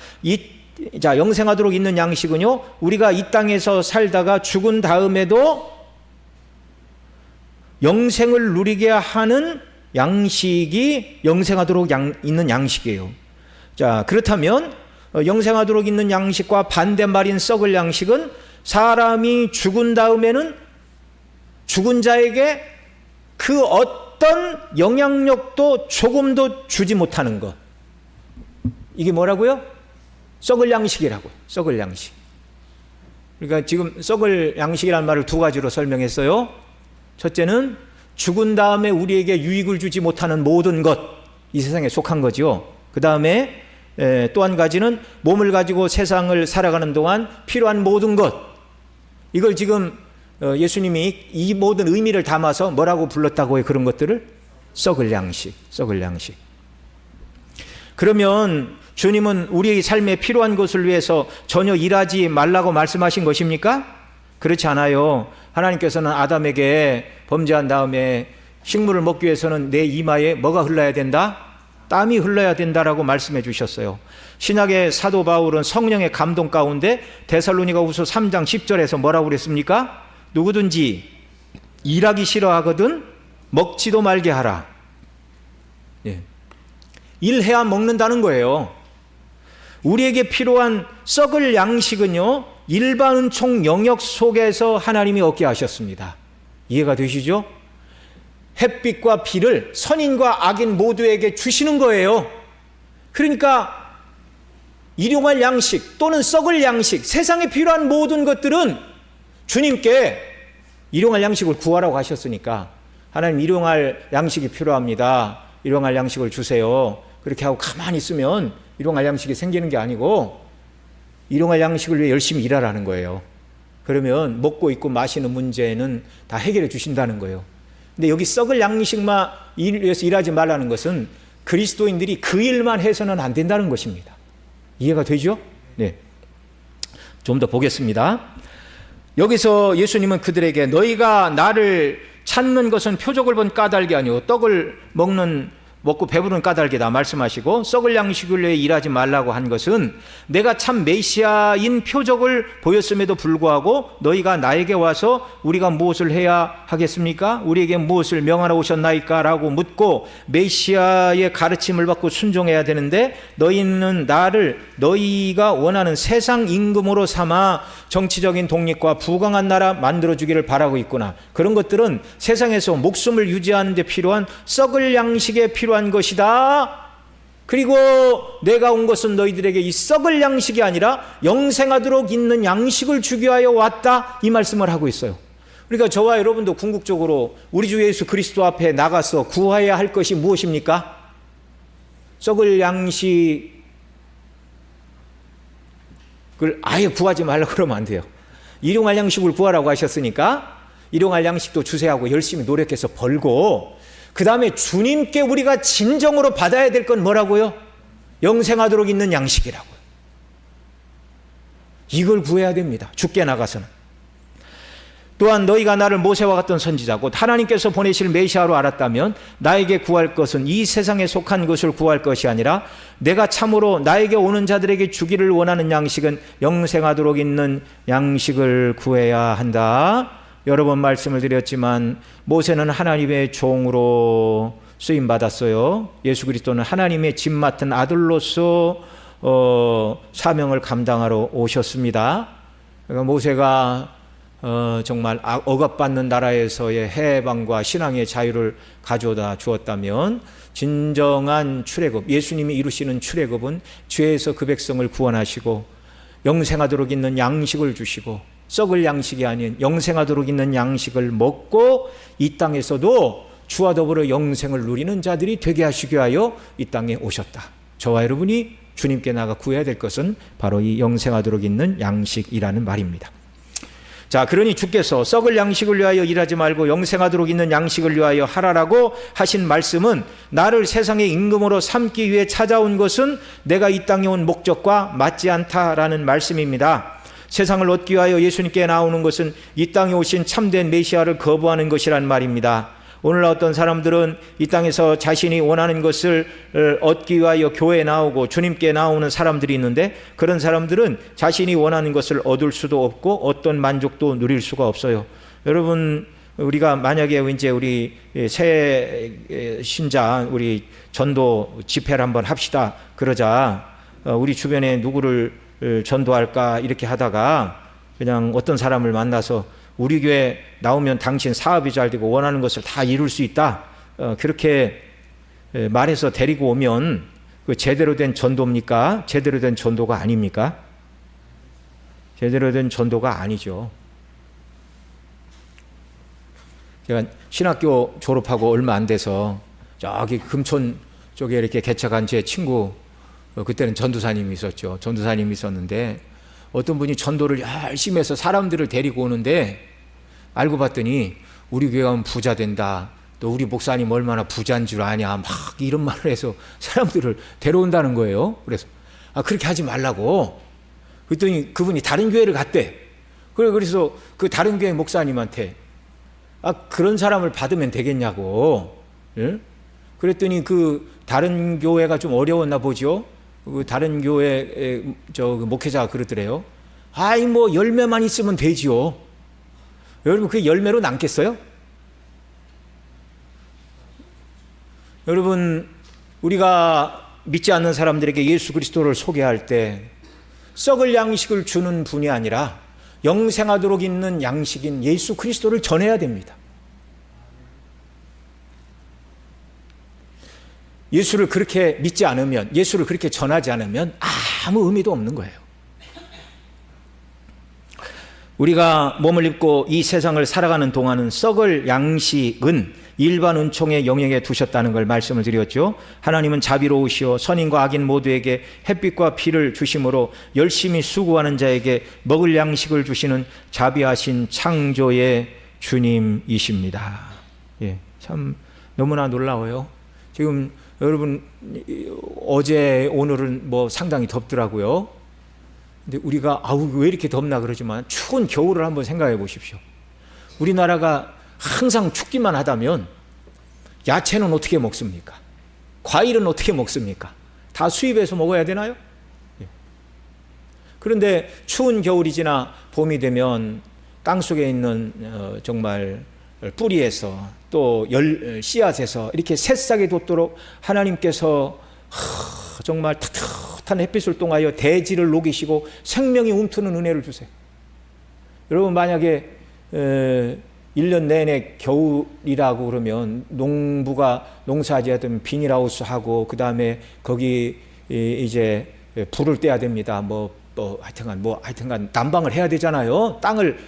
영생하도록 있는 양식은요, 우리가 이 땅에서 살다가 죽은 다음에도 영생을 누리게 하는 양식이 영생하도록 있는 양식이에요. 자, 그렇다면 영생하도록 있는 양식과 반대말인 썩을 양식은 사람이 죽은 다음에는 죽은 자에게 그 어떤 영향력도 조금도 주지 못하는 것. 이게 뭐라고요? 썩을 양식이라고요. 썩을 양식. 그러니까 지금 썩을 양식이라는 말을 두 가지로 설명했어요. 첫째는 죽은 다음에 우리에게 유익을 주지 못하는 모든 것, 이 세상에 속한 거죠. 그 다음에 또 한 가지는 몸을 가지고 세상을 살아가는 동안 필요한 모든 것. 이걸 지금 예수님이 이 모든 의미를 담아서 뭐라고 불렀다고 해요? 그런 것들을 썩을 양식, 썩을 양식. 그러면 주님은 우리의 삶에 필요한 것을 위해서 전혀 일하지 말라고 말씀하신 것입니까? 그렇지 않아요. 하나님께서는 아담에게 범죄한 다음에 식물을 먹기 위해서는 내 이마에 뭐가 흘러야 된다? 땀이 흘러야 된다라고 말씀해 주셨어요. 신약의 사도 바울은 성령의 감동 가운데 데살로니가후서 3장 10절에서 뭐라고 그랬습니까? 누구든지 일하기 싫어하거든 먹지도 말게 하라. 예. 일해야 먹는다는 거예요. 우리에게 필요한 썩을 양식은요, 일반 은총 영역 속에서 하나님이 얻게 하셨습니다. 이해가 되시죠? 햇빛과 비를 선인과 악인 모두에게 주시는 거예요. 그러니까 일용할 양식 또는 썩을 양식, 세상에 필요한 모든 것들은 주님께 일용할 양식을 구하라고 하셨으니까, 하나님 일용할 양식이 필요합니다. 일용할 양식을 주세요. 그렇게 하고 가만히 있으면 일용할 양식이 생기는 게 아니고 일용할 양식을 위해 열심히 일하라는 거예요. 그러면 먹고 입고 마시는 문제는 다 해결해 주신다는 거예요. 근데 여기 썩을 양식만 위해서 일하지 말라는 것은 그리스도인들이 그 일만 해서는 안 된다는 것입니다. 이해가 되죠? 네. 좀 더 보겠습니다. 여기서 예수님은 그들에게 너희가 나를 찾는 것은 표적을 본 까닭이 아니오 떡을 먹고 배부른 까닭이다 말씀하시고, 썩을 양식을 위해 일하지 말라고 한 것은 내가 참 메시아인 표적을 보였음에도 불구하고 너희가 나에게 와서 우리가 무엇을 해야 하겠습니까? 우리에게 무엇을 명하러 오셨나이까? 라고 묻고 메시아의 가르침을 받고 순종해야 되는데, 너희는 나를 너희가 원하는 세상 임금으로 삼아 정치적인 독립과 부강한 나라 만들어주기를 바라고 있구나. 그런 것들은 세상에서 목숨을 유지하는 데 필요한 썩을 양식에 필요한 것이다. 그리고 내가 온 것은 너희들에게 이 썩을 양식이 아니라 영생하도록 있는 양식을 주기 위하여 왔다, 이 말씀을 하고 있어요. 그러니까 저와 여러분도 궁극적으로 우리 주 예수 그리스도 앞에 나가서 구해야 할 것이 무엇입니까? 썩을 양식을 아예 구하지 말라고 그러면 안 돼요. 일용할 양식을 구하라고 하셨으니까 일용할 양식도 주세하고 열심히 노력해서 벌고, 그 다음에 주님께 우리가 진정으로 받아야 될 건 뭐라고요? 영생하도록 있는 양식이라고요. 이걸 구해야 됩니다. 죽게 나가서는. 또한 너희가 나를 모세와 같은 선지자고 하나님께서 보내실 메시아로 알았다면 나에게 구할 것은 이 세상에 속한 것을 구할 것이 아니라 내가 참으로 나에게 오는 자들에게 주기를 원하는 양식은 영생하도록 있는 양식을 구해야 한다. 여러 번 말씀을 드렸지만 모세는 하나님의 종으로 쓰임받았어요. 예수 그리스도는 하나님의 집 맡은 아들로서 사명을 감당하러 오셨습니다. 그러니까 모세가 정말 억압받는 나라에서의 해방과 신앙의 자유를 가져다 주었다면, 진정한 출애굽, 예수님이 이루시는 출애굽은 죄에서 그 백성을 구원하시고 영생하도록 있는 양식을 주시고, 썩을 양식이 아닌 영생하도록 있는 양식을 먹고 이 땅에서도 주와 더불어 영생을 누리는 자들이 되게 하시기 위하여 이 땅에 오셨다. 저와 여러분이 주님께 나가 구해야 될 것은 바로 이 영생하도록 있는 양식이라는 말입니다. 자, 그러니 주께서 썩을 양식을 위하여 일하지 말고 영생하도록 있는 양식을 위하여 하라라고 하신 말씀은 나를 세상의 임금으로 삼기 위해 찾아온 것은 내가 이 땅에 온 목적과 맞지 않다라는 말씀입니다. 세상을 얻기 위하여 예수님께 나오는 것은 이 땅에 오신 참된 메시아를 거부하는 것이란 말입니다. 오늘날 어떤 사람들은 이 땅에서 자신이 원하는 것을 얻기 위하여 교회에 나오고 주님께 나오는 사람들이 있는데, 그런 사람들은 자신이 원하는 것을 얻을 수도 없고 어떤 만족도 누릴 수가 없어요. 여러분, 우리가 만약에 이제 우리 새 신자 우리 전도 집회를 한번 합시다 그러자 우리 주변에 누구를 전도할까 이렇게 하다가 그냥 어떤 사람을 만나서 우리 교회 나오면 당신 사업이 잘 되고 원하는 것을 다 이룰 수 있다, 그렇게 말해서 데리고 오면 그 제대로 된 전도입니까? 제대로 된 전도가 아닙니까? 제대로 된 전도가 아니죠. 제가 신학교 졸업하고 얼마 안 돼서 저기 금촌 쪽에 이렇게 개척한 제 친구, 그때는 전도사님이 있었죠. 전도사님이 있었는데 어떤 분이 전도를 열심히 해서 사람들을 데리고 오는데, 알고 봤더니 우리 교회 가면 부자 된다, 또 우리 목사님 얼마나 부자인 줄 아냐, 막 이런 말을 해서 사람들을 데려온다는 거예요. 그래서 그렇게 하지 말라고. 그랬더니 그분이 다른 교회를 갔대. 그래서 그 다른 교회 목사님한테 그런 사람을 받으면 되겠냐고. 예? 그랬더니 그 다른 교회가 좀 어려웠나 보죠. 그 다른 교회 그 목회자가 그러더래요. 뭐 열매만 있으면 되지요. 여러분, 그게 열매로 남겠어요? 여러분, 우리가 믿지 않는 사람들에게 예수 그리스도를 소개할 때 썩을 양식을 주는 분이 아니라 영생하도록 있는 양식인 예수 그리스도를 전해야 됩니다. 예수를 그렇게 믿지 않으면, 예수를 그렇게 전하지 않으면 아무 의미도 없는 거예요. 우리가 몸을 입고 이 세상을 살아가는 동안은 썩을 양식은 일반 은총의 영역에 두셨다는 걸 말씀을 드렸죠. 하나님은 자비로우시오 선인과 악인 모두에게 햇빛과 비를 주심으로 열심히 수고하는 자에게 먹을 양식을 주시는 자비하신 창조의 주님이십니다. 예, 참 너무나 놀라워요. 지금 여러분, 어제 오늘은 뭐 상당히 덥더라고요. 근데 우리가 아우 왜 이렇게 덥나 그러지만 추운 겨울을 한번 생각해 보십시오. 우리나라가 항상 춥기만 하다면 야채는 어떻게 먹습니까? 과일은 어떻게 먹습니까? 다 수입해서 먹어야 되나요? 그런데 추운 겨울이 지나 봄이 되면 땅속에 있는 정말 뿌리에서 또 씨앗에서 이렇게 새싹이 돋도록 하나님께서 정말 따뜻한 햇빛을 통하여 대지를 녹이시고 생명이 움트는 은혜를 주세요. 여러분 만약에 1년 내내 겨울이라고 그러면 농부가 농사지어야 비닐하우스 하고 그 다음에 거기 이제 불을 떼야 됩니다. 하여튼간 난방을 해야 되잖아요. 땅을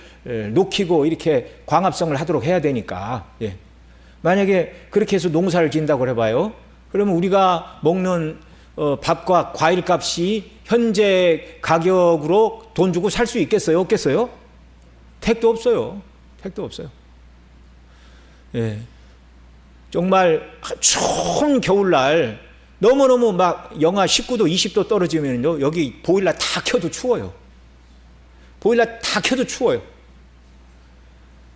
녹이고 이렇게 광합성을 하도록 해야 되니까. 예. 만약에 그렇게 해서 농사를 짓는다고 해봐요. 그러면 우리가 먹는 밥과 과일 값이 현재 가격으로 돈 주고 살 수 있겠어요? 없겠어요? 택도 없어요. 택도 없어요. 예. 정말 추운 겨울날 너무너무 막 영하 19도, 20도 떨어지면요, 여기 보일러 다 켜도 추워요. 보일러 다 켜도 추워요.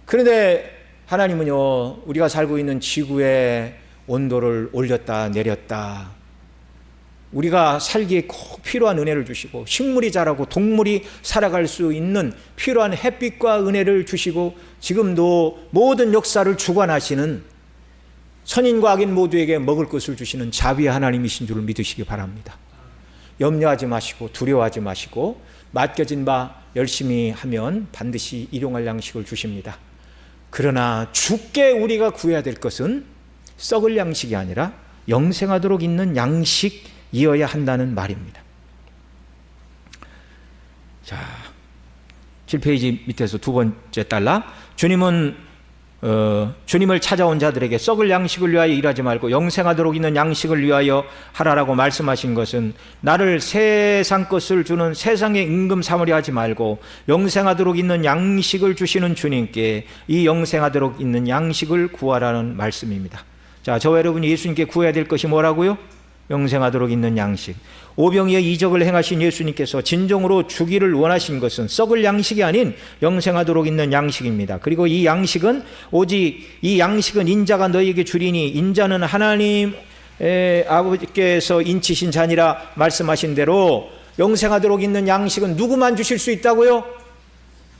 그런데 하나님은요, 우리가 살고 있는 지구의 온도를 올렸다 내렸다, 우리가 살기에 꼭 필요한 은혜를 주시고 식물이 자라고 동물이 살아갈 수 있는 필요한 햇빛과 은혜를 주시고 지금도 모든 역사를 주관하시는 선인과 악인 모두에게 먹을 것을 주시는 자비의 하나님이신 줄을 믿으시기 바랍니다. 염려하지 마시고 두려워하지 마시고 맡겨진 바 열심히 하면 반드시 일용할 양식을 주십니다. 그러나 주께 우리가 구해야 될 것은 썩을 양식이 아니라 영생하도록 있는 양식이어야 한다는 말입니다. 자, 7페이지 밑에서 두 번째 달라. 주님을 찾아온 자들에게 썩을 양식을 위하여 일하지 말고 영생하도록 있는 양식을 위하여 하라라고 말씀하신 것은 나를 세상 것을 주는 세상의 임금 삼으려 하지 말고 영생하도록 있는 양식을 주시는 주님께 이 영생하도록 있는 양식을 구하라는 말씀입니다. 자, 저와 여러분이 예수님께 구해야 될 것이 뭐라고요? 영생하도록 있는 양식. 오병이의 이적을 행하신 예수님께서 진정으로 주기를 원하신 것은 썩을 양식이 아닌 영생하도록 있는 양식입니다. 그리고 이 양식은 오직 이 양식은 인자가 너희에게 주리니 인자는 하나님 아버지께서 인치신 자니라 말씀하신 대로 영생하도록 있는 양식은 누구만 주실 수 있다고요?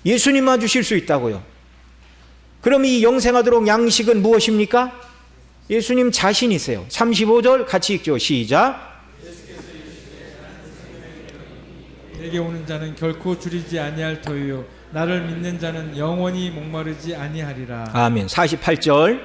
예수님만 주실 수 있다고요. 그럼 이 영생하도록 양식은 무엇입니까? 예수님 자신이세요. 35절 같이 읽죠. 시작. 내게 오는 자는 결코 줄이지 아니할 터이요 나를 믿는 자는 영원히 목마르지 아니하리라. 아멘. 48절.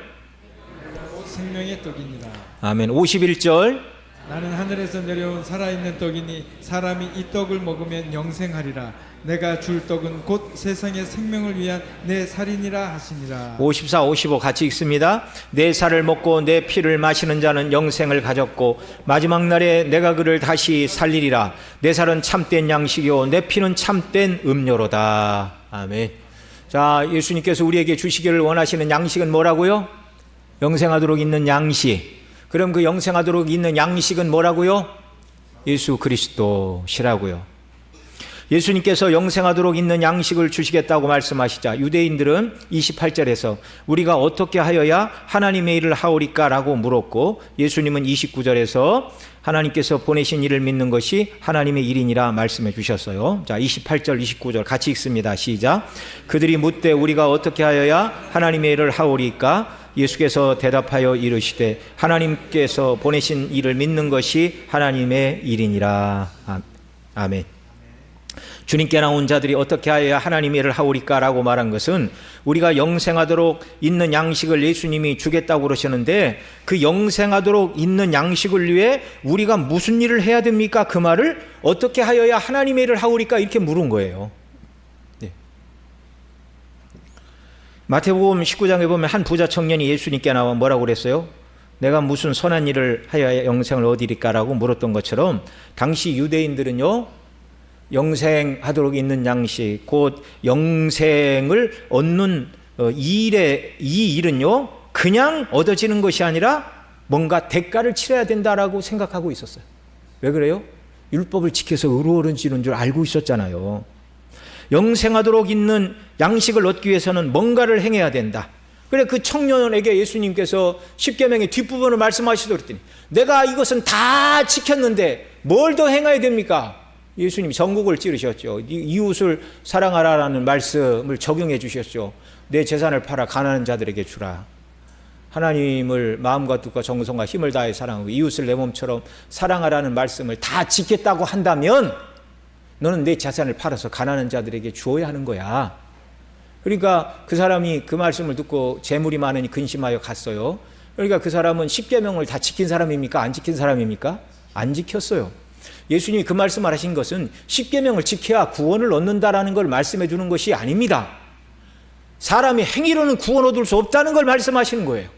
생명의 떡이니라. 아멘. 51절. 나는 하늘에서 내려온 살아있는 떡이니 사람이 이 떡을 먹으면 영생하리라. 내가 줄 떡은 곧 세상의 생명을 위한 내 살이니라 하시니라. 54, 55 같이 읽습니다. 내 살을 먹고 내 피를 마시는 자는 영생을 가졌고 마지막 날에 내가 그를 다시 살리리라. 내 살은 참된 양식이요 내 피는 참된 음료로다. 아멘. 자, 예수님께서 우리에게 주시기를 원하시는 양식은 뭐라고요? 영생하도록 있는 양식. 그럼 그 영생하도록 있는 양식은 뭐라고요? 예수 그리스도시라고요. 예수님께서 영생하도록 있는 양식을 주시겠다고 말씀하시자 유대인들은 28절에서 우리가 어떻게 하여야 하나님의 일을 하오리까 라고 물었고 예수님은 29절에서 하나님께서 보내신 일을 믿는 것이 하나님의 일이니라 말씀해 주셨어요. 자, 28절 29절 같이 읽습니다. 시작. 그들이 묻되 우리가 어떻게 하여야 하나님의 일을 하오리까? 예수께서 대답하여 이르시되 하나님께서 보내신 일을 믿는 것이 하나님의 일이니라. 아멘. 주님께 나온 자들이 어떻게 하여야 하나님의 일을 하오리까 라고 말한 것은 우리가 영생하도록 있는 양식을 예수님이 주겠다고 그러셨는데 그 영생하도록 있는 양식을 위해 우리가 무슨 일을 해야 됩니까? 그 말을 어떻게 하여야 하나님의 일을 하오리까 이렇게 물은 거예요. 네. 마태복음 19장에 보면 한 부자 청년이 예수님께 나와 뭐라고 그랬어요? 내가 무슨 선한 일을 하여야 영생을 얻으리까 라고 물었던 것처럼 당시 유대인들은요 영생하도록 있는 양식, 곧 영생을 얻는 이 일은요 그냥 얻어지는 것이 아니라 뭔가 대가를 치러야 된다라고 생각하고 있었어요. 왜 그래요? 율법을 지켜서 의로워지는 줄 알고 있었잖아요. 영생하도록 있는 양식을 얻기 위해서는 뭔가를 행해야 된다. 그래 그 청년에게 예수님께서 십계명의 뒷부분을 말씀하시더니 그랬더니 내가 이것은 다 지켰는데 뭘 더 행해야 됩니까? 예수님이 전국을 찌르셨죠. 이웃을 사랑하라라는 말씀을 적용해 주셨죠. 내 재산을 팔아 가난한 자들에게 주라. 하나님을 마음과 뜻과 정성과 힘을 다해 사랑하고 이웃을 내 몸처럼 사랑하라는 말씀을 다 지켰다고 한다면 너는 내 재산을 팔아서 가난한 자들에게 주어야 하는 거야. 그러니까 그 사람이 그 말씀을 듣고 재물이 많으니 근심하여 갔어요. 그러니까 그 사람은 십계명을 다 지킨 사람입니까? 안 지킨 사람입니까? 안 지켰어요. 예수님이 그 말씀을 하신 것은 십계명을 지켜야 구원을 얻는다라는 걸 말씀해 주는 것이 아닙니다. 사람이 행위로는 구원 얻을 수 없다는 걸 말씀하시는 거예요.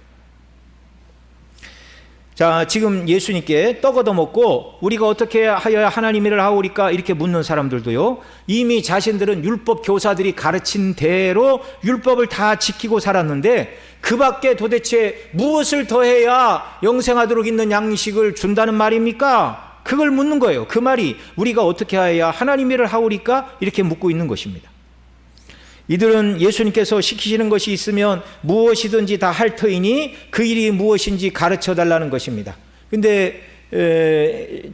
자, 지금 예수님께 떡 얻어먹고 우리가 어떻게 하여야 하나님 일을 하오리까 이렇게 묻는 사람들도요, 이미 자신들은 율법 교사들이 가르친 대로 율법을 다 지키고 살았는데 그 밖에 도대체 무엇을 더해야 영생하도록 있는 양식을 준다는 말입니까? 그걸 묻는 거예요. 그 말이 우리가 어떻게 하여야 하나님 일을 하오리까 이렇게 묻고 있는 것입니다. 이들은 예수님께서 시키시는 것이 있으면 무엇이든지 다 할 터이니 그 일이 무엇인지 가르쳐 달라는 것입니다. 근데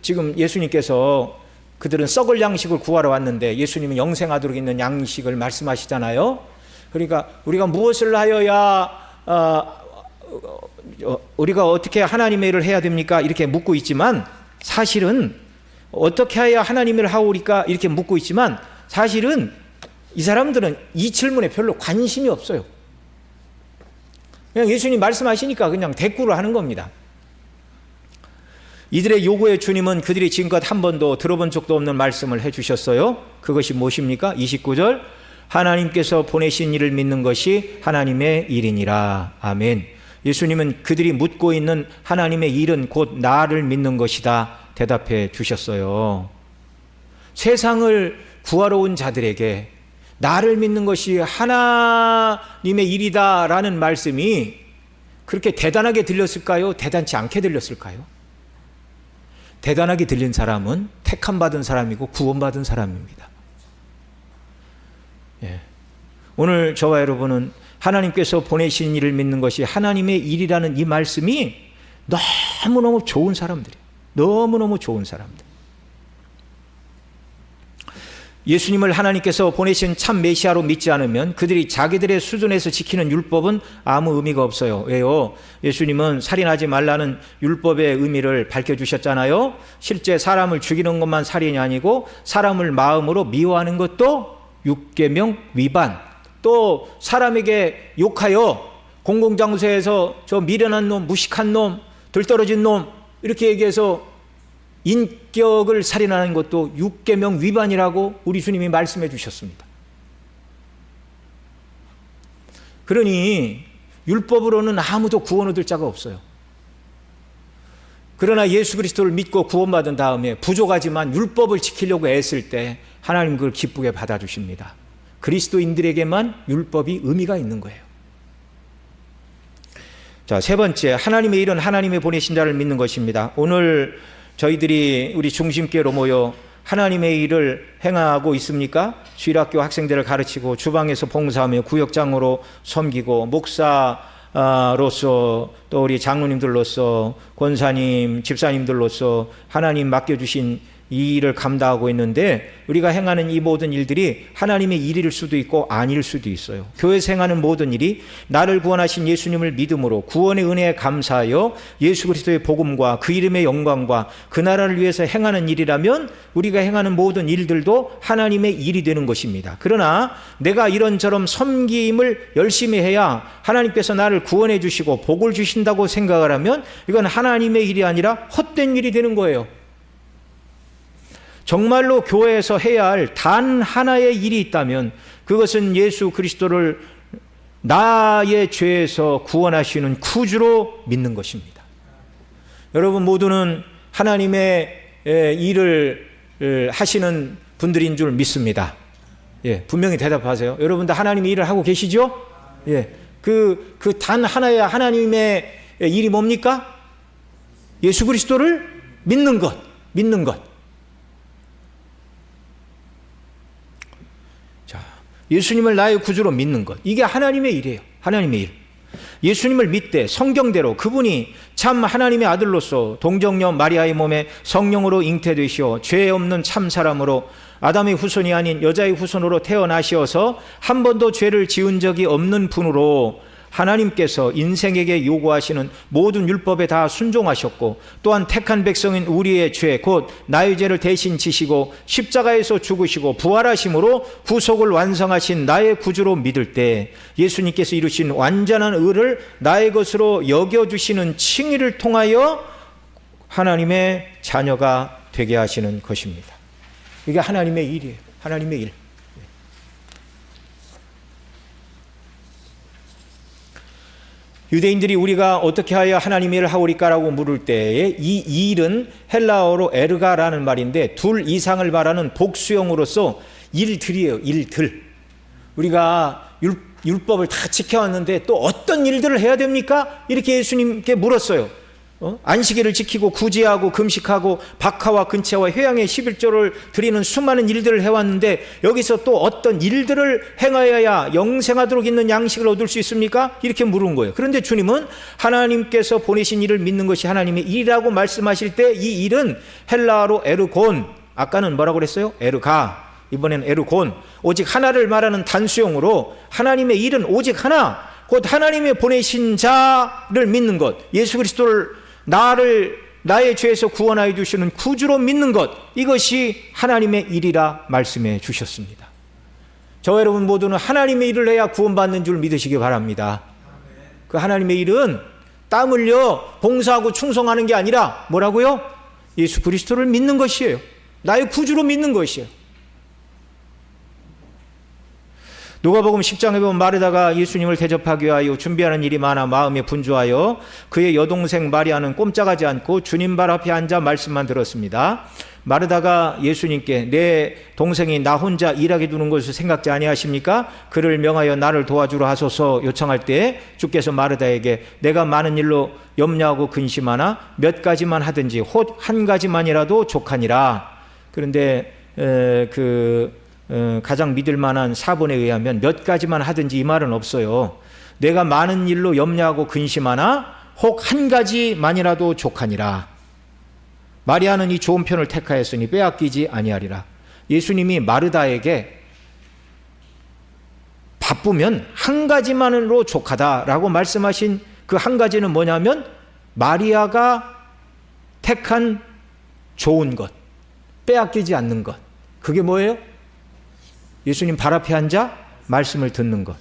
지금 예수님께서 그들은 썩을 양식을 구하러 왔는데 예수님은 영생하도록 있는 양식을 말씀하시잖아요. 그러니까 우리가 무엇을 하여야 우리가 어떻게 하나님의 일을 해야 됩니까? 이렇게 묻고 있지만 사실은 어떻게 해야 하나님의 일을 하오리까 이렇게 묻고 있지만 사실은 이 사람들은 이 질문에 별로 관심이 없어요. 그냥 예수님 말씀하시니까 그냥 대꾸를 하는 겁니다. 이들의 요구에 주님은 그들이 지금껏 한 번도 들어본 적도 없는 말씀을 해주셨어요. 그것이 무엇입니까? 29절 하나님께서 보내신 이를 믿는 것이 하나님의 일이니라. 아멘. 예수님은 그들이 묻고 있는 하나님의 일은 곧 나를 믿는 것이다 대답해 주셨어요. 세상을 구하러 온 자들에게 나를 믿는 것이 하나님의 일이다라는 말씀이 그렇게 대단하게 들렸을까요? 대단치 않게 들렸을까요? 대단하게 들린 사람은 택함받은 사람이고 구원받은 사람입니다. 예. 오늘 저와 여러분은 하나님께서 보내신 일을 믿는 것이 하나님의 일이라는 이 말씀이 너무너무 좋은 사람들이에요. 너무너무 좋은 사람들. 예수님을 하나님께서 보내신 참 메시아로 믿지 않으면 그들이 자기들의 수준에서 지키는 율법은 아무 의미가 없어요. 왜요? 예수님은 살인하지 말라는 율법의 의미를 밝혀주셨잖아요. 실제 사람을 죽이는 것만 살인이 아니고 사람을 마음으로 미워하는 것도 육계명 위반, 또 사람에게 욕하여 공공장소에서 저 미련한 놈, 무식한 놈, 들떨어진 놈 이렇게 얘기해서 인격을 살인하는 것도 육계명 위반이라고 우리 주님이 말씀해 주셨습니다. 그러니 율법으로는 아무도 구원 얻을 자가 없어요. 그러나 예수 그리스도를 믿고 구원받은 다음에 부족하지만 율법을 지키려고 애쓸 때 하나님 그걸 기쁘게 받아주십니다. 그리스도인들에게만 율법이 의미가 있는 거예요. 자, 세 번째, 하나님의 일은 하나님의 보내신 자를 믿는 것입니다. 오늘 저희들이 우리 중심교회로 모여 하나님의 일을 행하고 있습니까? 주일학교 학생들을 가르치고 주방에서 봉사하며 구역장으로 섬기고 목사로서 또 우리 장로님들로서 권사님, 집사님들로서 하나님 맡겨주신 이 일을 감당하고 있는데 우리가 행하는 이 모든 일들이 하나님의 일일 수도 있고 아닐 수도 있어요. 교회에서 행하는 모든 일이 나를 구원하신 예수님을 믿음으로 구원의 은혜에 감사하여 예수 그리스도의 복음과 그 이름의 영광과 그 나라를 위해서 행하는 일이라면 우리가 행하는 모든 일들도 하나님의 일이 되는 것입니다. 그러나 내가 이런저런 섬김을 열심히 해야 하나님께서 나를 구원해 주시고 복을 주신다고 생각을 하면 이건 하나님의 일이 아니라 헛된 일이 되는 거예요. 정말로 교회에서 해야 할 단 하나의 일이 있다면 그것은 예수 그리스도를 나의 죄에서 구원하시는 구주로 믿는 것입니다. 여러분 모두는 하나님의 일을 하시는 분들인 줄 믿습니다. 예, 분명히 대답하세요. 여러분 다 하나님의 일을 하고 계시죠? 예, 그 단 하나의 하나님의 일이 뭡니까? 예수 그리스도를 믿는 것. 자, 예수님을 나의 구주로 믿는 것, 이게 하나님의 일이에요. 하나님의 일. 예수님을 믿되 성경대로 그분이 참 하나님의 아들로서 동정녀 마리아의 몸에 성령으로 잉태되시어 죄 없는 참 사람으로 아담의 후손이 아닌 여자의 후손으로 태어나시어서 한 번도 죄를 지은 적이 없는 분으로 하나님께서 인생에게 요구하시는 모든 율법에 다 순종하셨고 또한 택한 백성인 우리의 죄 곧 나의 죄를 대신 지시고 십자가에서 죽으시고 부활하심으로 구속을 완성하신 나의 구주로 믿을 때 예수님께서 이루신 완전한 의를 나의 것으로 여겨주시는 칭의를 통하여 하나님의 자녀가 되게 하시는 것입니다. 이게 하나님의 일이에요. 하나님의 일. 유대인들이 우리가 어떻게 하여 하나님의 일을 하오리까라고 물을 때에 이 일은 헬라어로 에르가라는 말인데 둘 이상을 말하는 복수형으로서 일들이에요. 일들. 우리가 율법을 다 지켜왔는데 또 어떤 일들을 해야 됩니까? 이렇게 예수님께 물었어요. 안식일을 지키고 구제하고 금식하고 박하와 근채와 회양의 11조를 드리는 수많은 일들을 해왔는데 여기서 또 어떤 일들을 행하여야 영생하도록 있는 양식을 얻을 수 있습니까? 이렇게 물은 거예요. 그런데 주님은 하나님께서 보내신 일을 믿는 것이 하나님의 일이라고 말씀하실 때 이 일은 헬라어로 에르곤, 아까는 뭐라고 그랬어요? 에르가, 이번에는 에르곤, 오직 하나를 말하는 단수형으로 하나님의 일은 오직 하나, 곧 하나님의 보내신 자를 믿는 것, 예수 그리스도를 나의 죄에서 구원하여 주시는 구주로 믿는 것, 이것이 하나님의 일이라 말씀해 주셨습니다. 저와 여러분 모두는 하나님의 일을 해야 구원받는 줄 믿으시기 바랍니다. 그 하나님의 일은 땀 흘려 봉사하고 충성하는 게 아니라 뭐라고요? 예수 그리스도를 믿는 것이에요. 나의 구주로 믿는 것이에요. 누가복음 10장에 보면 마르다가 예수님을 대접하기 위하여 준비하는 일이 많아 마음에 분주하여 그의 여동생 마리아는 꼼짝하지 않고 주님 발 앞에 앉아 말씀만 들었습니다. 마르다가 예수님께 내 동생이 나 혼자 일하게 두는 것을 생각지 아니하십니까? 그를 명하여 나를 도와주라 하소서 요청할 때 주께서 마르다에게 내가 많은 일로 염려하고 근심하나 몇 가지만 하든지 혹 한 가지만이라도 족하니라. 그런데 가장 믿을 만한 사본에 의하면 몇 가지만 하든지 이 말은 없어요. 내가 많은 일로 염려하고 근심하나 혹 한 가지만이라도 족하니라. 마리아는 이 좋은 편을 택하였으니 빼앗기지 아니하리라. 예수님이 마르다에게 바쁘면 한 가지만으로 족하다라고 말씀하신 그 한 가지는 뭐냐면 마리아가 택한 좋은 것, 빼앗기지 않는 것. 그게 뭐예요? 예수님 발 앞에 앉아 말씀을 듣는 것.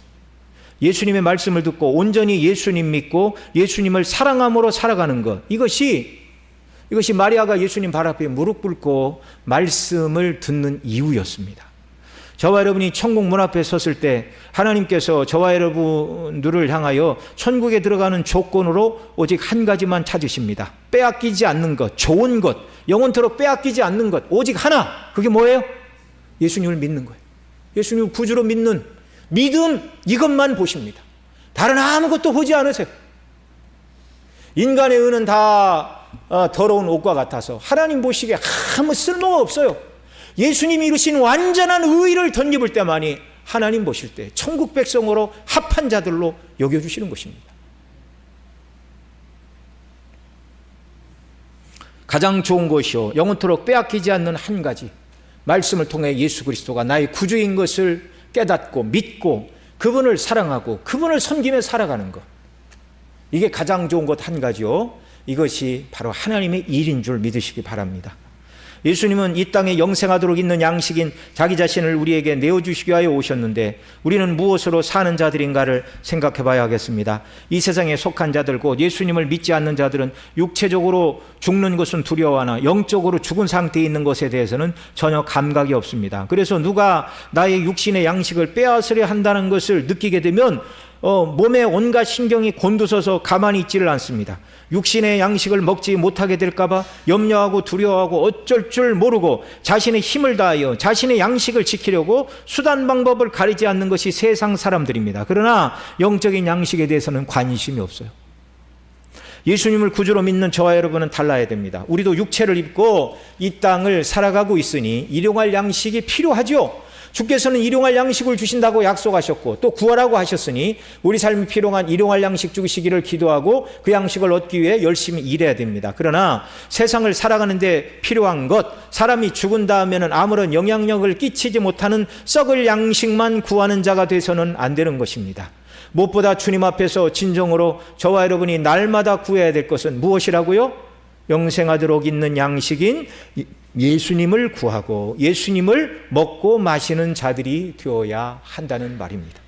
예수님의 말씀을 듣고 온전히 예수님 믿고 예수님을 사랑함으로 살아가는 것. 이것이 마리아가 예수님 발 앞에 무릎 꿇고 말씀을 듣는 이유였습니다. 저와 여러분이 천국 문 앞에 섰을 때 하나님께서 저와 여러분들을 향하여 천국에 들어가는 조건으로 오직 한 가지만 찾으십니다. 빼앗기지 않는 것, 좋은 것, 영원토록 빼앗기지 않는 것, 오직 하나. 그게 뭐예요? 예수님을 믿는 거예요. 예수님을 구주로 믿는 믿음, 이것만 보십니다. 다른 아무것도 보지 않으세요. 인간의 의는 다 더러운 옷과 같아서 하나님 보시기에 아무 쓸모가 없어요. 예수님이 이루신 완전한 의를 덧입을 때만이 하나님 보실 때 천국 백성으로 합한 자들로 여겨주시는 것입니다. 가장 좋은 것이요 영원토록 빼앗기지 않는 한 가지, 말씀을 통해 예수 그리스도가 나의 구주인 것을 깨닫고 믿고 그분을 사랑하고 그분을 섬기며 살아가는 것, 이게 가장 좋은 것 한 가지요. 이것이 바로 하나님의 일인 줄 믿으시기 바랍니다. 예수님은 이 땅에 영생하도록 있는 양식인 자기 자신을 우리에게 내어주시기 위하여 오셨는데 우리는 무엇으로 사는 자들인가를 생각해 봐야 하겠습니다. 이 세상에 속한 자들 곧 예수님을 믿지 않는 자들은 육체적으로 죽는 것은 두려워하나 영적으로 죽은 상태에 있는 것에 대해서는 전혀 감각이 없습니다. 그래서 누가 나의 육신의 양식을 빼앗으려 한다는 것을 느끼게 되면 몸에 온갖 신경이 곤두서서 가만히 있지를 않습니다. 육신의 양식을 먹지 못하게 될까봐 염려하고 두려워하고 어쩔 줄 모르고 자신의 힘을 다하여 자신의 양식을 지키려고 수단 방법을 가리지 않는 것이 세상 사람들입니다. 그러나 영적인 양식에 대해서는 관심이 없어요. 예수님을 구주로 믿는 저와 여러분은 달라야 됩니다. 우리도 육체를 입고 이 땅을 살아가고 있으니 일용할 양식이 필요하죠. 주께서는 일용할 양식을 주신다고 약속하셨고 또 구하라고 하셨으니 우리 삶이 필요한 일용할 양식 주시기를 기도하고 그 양식을 얻기 위해 열심히 일해야 됩니다. 그러나 세상을 살아가는데 필요한 것, 사람이 죽은 다음에는 아무런 영향력을 끼치지 못하는 썩을 양식만 구하는 자가 돼서는 안 되는 것입니다. 무엇보다 주님 앞에서 진정으로 저와 여러분이 날마다 구해야 될 것은 무엇이라고요? 영생하도록 있는 양식인 예수님을 구하고 예수님을 먹고 마시는 자들이 되어야 한다는 말입니다.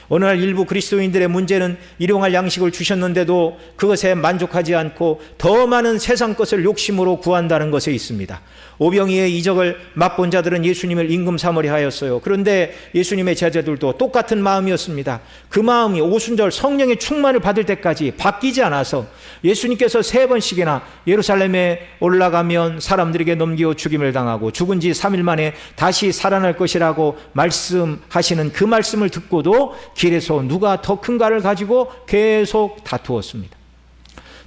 오늘날 일부 그리스도인들의 문제는 일용할 양식을 주셨는데도 그것에 만족하지 않고 더 많은 세상 것을 욕심으로 구한다는 것에 있습니다. 오병이의 이적을 맛본 자들은 예수님을 임금 삼으려 하였어요. 그런데 예수님의 제자들도 똑같은 마음이었습니다. 그 마음이 오순절 성령의 충만을 받을 때까지 바뀌지 않아서 예수님께서 3번씩이나 예루살렘에 올라가면 사람들에게 넘겨 죽임을 당하고 죽은 지 3일 만에 다시 살아날 것이라고 말씀하시는 그 말씀을 듣고도 길에서 누가 더 큰가를 가지고 계속 다투었습니다.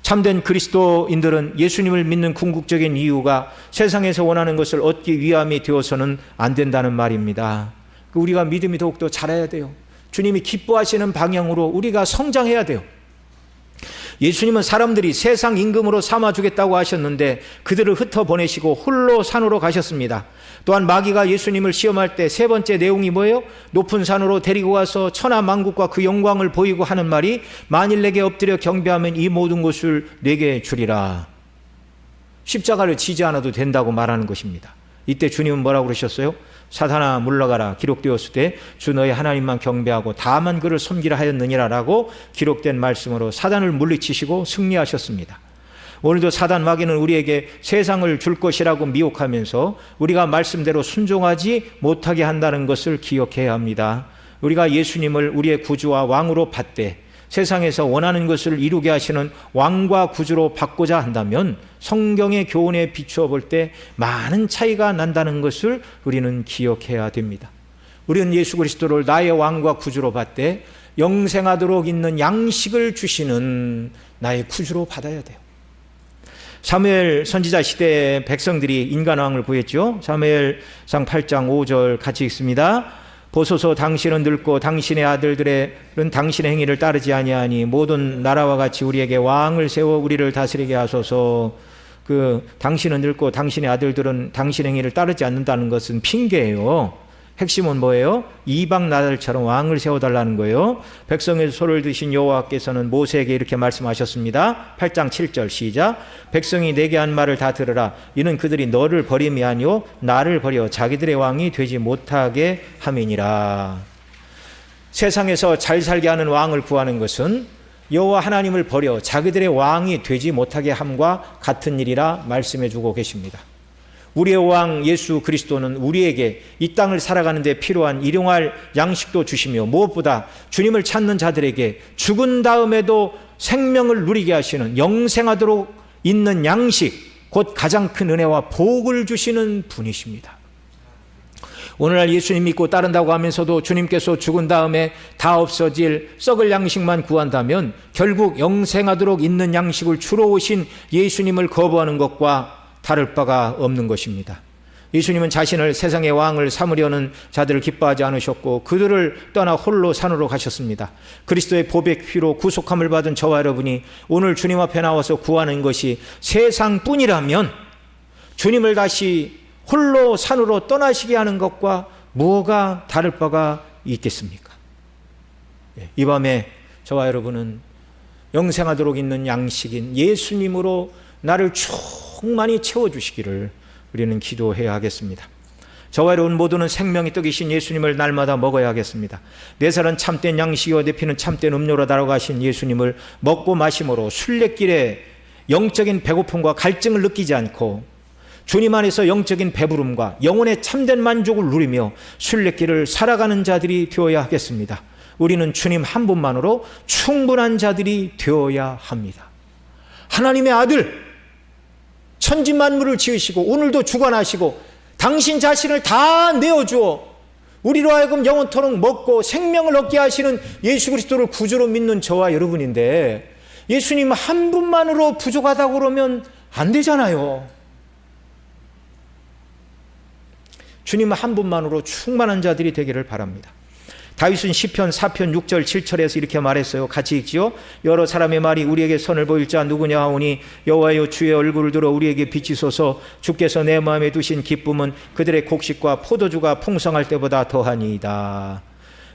참된 그리스도인들은 예수님을 믿는 궁극적인 이유가 세상에서 원하는 것을 얻기 위함이 되어서는 안 된다는 말입니다. 우리가 믿음이 더욱더 자라야 돼요. 주님이 기뻐하시는 방향으로 우리가 성장해야 돼요. 예수님은 사람들이 세상 임금으로 삼아주겠다고 하셨는데 그들을 흩어보내시고 홀로 산으로 가셨습니다. 또한 마귀가 예수님을 시험할 때 3번째 내용이 뭐예요? 높은 산으로 데리고 가서 천하 만국과 그 영광을 보이고 하는 말이 만일 내게 엎드려 경배하면 이 모든 것을 내게 주리라. 십자가를 지지 않아도 된다고 말하는 것입니다. 이때 주님은 뭐라고 그러셨어요? 사탄아 물러가라 기록되었을 때 주 너희 하나님만 경배하고 다만 그를 섬기라 하였느니라 라고 기록된 말씀으로 사단을 물리치시고 승리하셨습니다. 오늘도 사단 마귀는 우리에게 세상을 줄 것이라고 미혹하면서 우리가 말씀대로 순종하지 못하게 한다는 것을 기억해야 합니다. 우리가 예수님을 우리의 구주와 왕으로 받되 세상에서 원하는 것을 이루게 하시는 왕과 구주로 받고자 한다면 성경의 교훈에 비추어 볼 때 많은 차이가 난다는 것을 우리는 기억해야 됩니다. 우리는 예수 그리스도를 나의 왕과 구주로 받되 영생하도록 있는 양식을 주시는 나의 구주로 받아야 돼요. 사무엘 선지자 시대의 백성들이 인간왕을 구했죠. 사무엘상 8장 5절 같이 읽습니다. 보소서 당신은 늙고 당신의 아들들은 당신의 행위를 따르지 아니하니 모든 나라와 같이 우리에게 왕을 세워 우리를 다스리게 하소서. 당신은 늙고 당신의 아들들은 당신의 행위를 따르지 않는다는 것은 핑계예요. 핵심은 뭐예요? 이방 나라들처럼 왕을 세워달라는 거예요. 백성의 소를 드신 여호와께서는 모세에게 이렇게 말씀하셨습니다. 8장 7절 시작. 백성이 내게 한 말을 다 들으라. 이는 그들이 너를 버림이 아니요 나를 버려 자기들의 왕이 되지 못하게 함이니라. 세상에서 잘 살게 하는 왕을 구하는 것은 여호와 하나님을 버려 자기들의 왕이 되지 못하게 함과 같은 일이라 말씀해 주고 계십니다. 우리의 왕 예수 그리스도는 우리에게 이 땅을 살아가는 데 필요한 일용할 양식도 주시며 무엇보다 주님을 찾는 자들에게 죽은 다음에도 생명을 누리게 하시는 영생하도록 있는 양식, 곧 가장 큰 은혜와 복을 주시는 분이십니다. 오늘날 예수님 믿고 따른다고 하면서도 주님께서 죽은 다음에 다 없어질 썩을 양식만 구한다면 결국 영생하도록 있는 양식을 주러 오신 예수님을 거부하는 것과 다를 바가 없는 것입니다. 예수님은 자신을 세상의 왕을 삼으려는 자들을 기뻐하지 않으셨고 그들을 떠나 홀로 산으로 가셨습니다. 그리스도의 보배 피로 구속함을 받은 저와 여러분이 오늘 주님 앞에 나와서 구하는 것이 세상뿐이라면 주님을 다시 홀로 산으로 떠나시게 하는 것과 뭐가 다를 바가 있겠습니까? 이 밤에 저와 여러분은 영생하도록 있는 양식인 예수님으로 나를 충만히 채워주시기를 우리는 기도해야 하겠습니다. 저와 여러분 모두는 생명의 떡이신 예수님을 날마다 먹어야 하겠습니다. 내 살은 참된 양식이요 내 피는 참된 음료로다라고 하신 예수님을 먹고 마심으로 순례길에 영적인 배고픔과 갈증을 느끼지 않고 주님 안에서 영적인 배부름과 영혼의 참된 만족을 누리며 순례길을 살아가는 자들이 되어야 하겠습니다. 우리는 주님 한 분만으로 충분한 자들이 되어야 합니다. 하나님의 아들 천지 만물을 지으시고 오늘도 주관하시고 당신 자신을 다 내어주어 우리로 하여금 영원토록 먹고 생명을 얻게 하시는 예수 그리스도를 구주로 믿는 저와 여러분인데 예수님 한 분만으로 부족하다고 그러면 안 되잖아요. 주님 한 분만으로 충만한 자들이 되기를 바랍니다. 다윗은 시편 4편 6절 7절에서 이렇게 말했어요. 같이 읽지요. 여러 사람의 말이 우리에게 선을 보일 자 누구냐 하오니 여호와여 주의 얼굴을 들어 우리에게 비치소서. 주께서 내 마음에 두신 기쁨은 그들의 곡식과 포도주가 풍성할 때보다 더하니이다.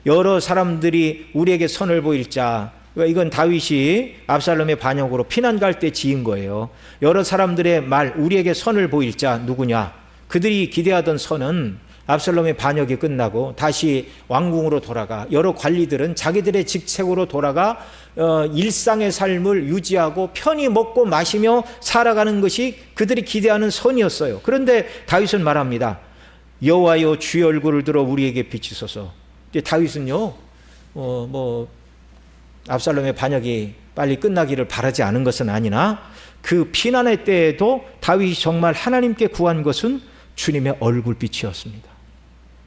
여러 사람들이 우리에게 선을 보일 자, 이건 다윗이 압살롬의 반역으로 피난 갈 때 지은 거예요. 여러 사람들의 말, 우리에게 선을 보일 자 누구냐? 그들이 기대하던 선은 압살롬의 반역이 끝나고 다시 왕궁으로 돌아가 여러 관리들은 자기들의 직책으로 돌아가 일상의 삶을 유지하고 편히 먹고 마시며 살아가는 것이 그들이 기대하는 선이었어요. 그런데 다윗은 말합니다. 여호와여 주의 얼굴을 들어 우리에게 비치소서. 다윗은요 압살롬의 반역이 빨리 끝나기를 바라지 않은 것은 아니나 그 피난의 때에도 다윗이 정말 하나님께 구한 것은 주님의 얼굴빛이었습니다.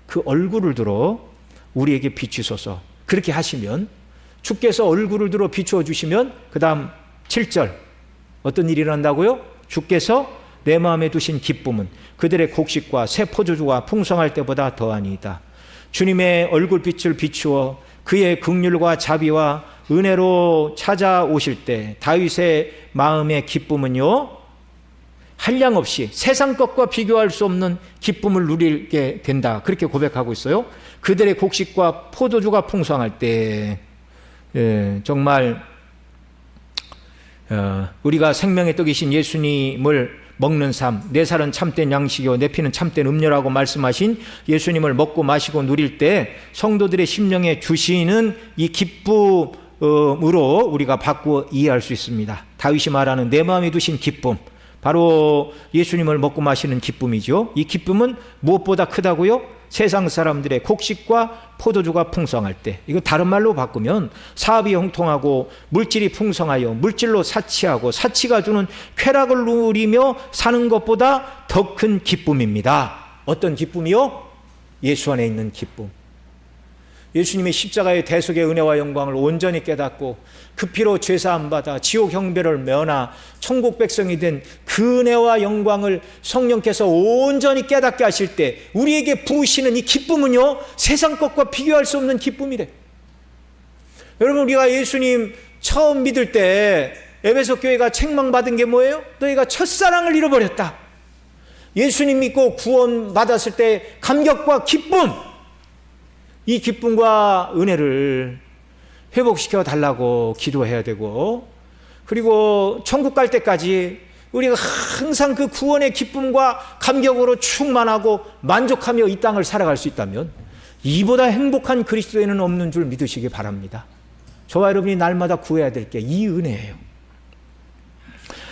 그 얼굴을 들어 우리에게 비추소서. 그렇게 하시면 주께서 얼굴을 들어 비추어 주시면 그 다음 7절 어떤 일이 일어난다고요? 주께서 내 마음에 두신 기쁨은 그들의 곡식과 새 포도주가 풍성할 때보다 더하니이다. 주님의 얼굴빛을 비추어 그의 긍휼과 자비와 은혜로 찾아오실 때 다윗의 마음의 기쁨은요 한량없이 세상 것과 비교할 수 없는 기쁨을 누리게 된다. 그렇게 고백하고 있어요. 그들의 곡식과 포도주가 풍성할 때 정말 우리가 생명의 떡이신 예수님을 먹는 삶, 내 살은 참된 양식이요 내 피는 참된 음료라고 말씀하신 예수님을 먹고 마시고 누릴 때 성도들의 심령에 주시는 이 기쁨으로 우리가 바꾸어 이해할 수 있습니다. 다윗이 말하는 내 마음에 두신 기쁨, 바로 예수님을 먹고 마시는 기쁨이죠. 이 기쁨은 무엇보다 크다고요? 세상 사람들의 곡식과 포도주가 풍성할 때, 이거 다른 말로 바꾸면 사업이 형통하고 물질이 풍성하여 물질로 사치하고 사치가 주는 쾌락을 누리며 사는 것보다 더 큰 기쁨입니다. 어떤 기쁨이요? 예수 안에 있는 기쁨. 예수님의 십자가의 대속의 은혜와 영광을 온전히 깨닫고 그 피로 죄사함 받아 지옥 형벌을 면하 천국 백성이 된 그 은혜와 영광을 성령께서 온전히 깨닫게 하실 때 우리에게 부으시는 이 기쁨은요 세상 것과 비교할 수 없는 기쁨이래. 여러분, 우리가 예수님 처음 믿을 때 에베소 교회가 책망받은 게 뭐예요? 너희가 첫사랑을 잃어버렸다. 예수님 믿고 구원 받았을 때 감격과 기쁨, 이 기쁨과 은혜를 회복시켜 달라고 기도해야 되고, 그리고 천국 갈 때까지 우리가 항상 그 구원의 기쁨과 감격으로 충만하고 만족하며 이 땅을 살아갈 수 있다면 이보다 행복한 그리스도인은 없는 줄 믿으시기 바랍니다. 저와 여러분이 날마다 구해야 될 게 이 은혜예요.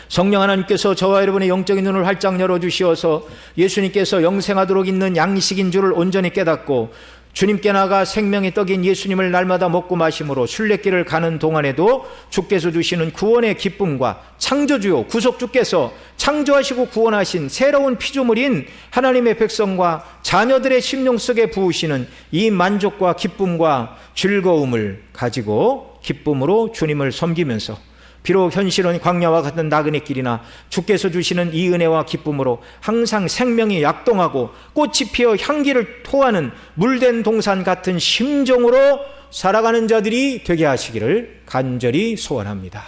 성령 하나님께서 저와 여러분의 영적인 눈을 활짝 열어주시어서 예수님께서 영생하도록 있는 양식인 줄을 온전히 깨닫고 주님께 나가 생명의 떡인 예수님을 날마다 먹고 마심으로 순례길을 가는 동안에도 주께서 주시는 구원의 기쁨과 창조주요 구속주께서 창조하시고 구원하신 새로운 피조물인 하나님의 백성과 자녀들의 심령 속에 부으시는 이 만족과 기쁨과 즐거움을 가지고 기쁨으로 주님을 섬기면서 비록 현실은 광야와 같은 나그네 길이나 주께서 주시는 이 은혜와 기쁨으로 항상 생명이 약동하고 꽃이 피어 향기를 토하는 물된 동산 같은 심정으로 살아가는 자들이 되게 하시기를 간절히 소원합니다.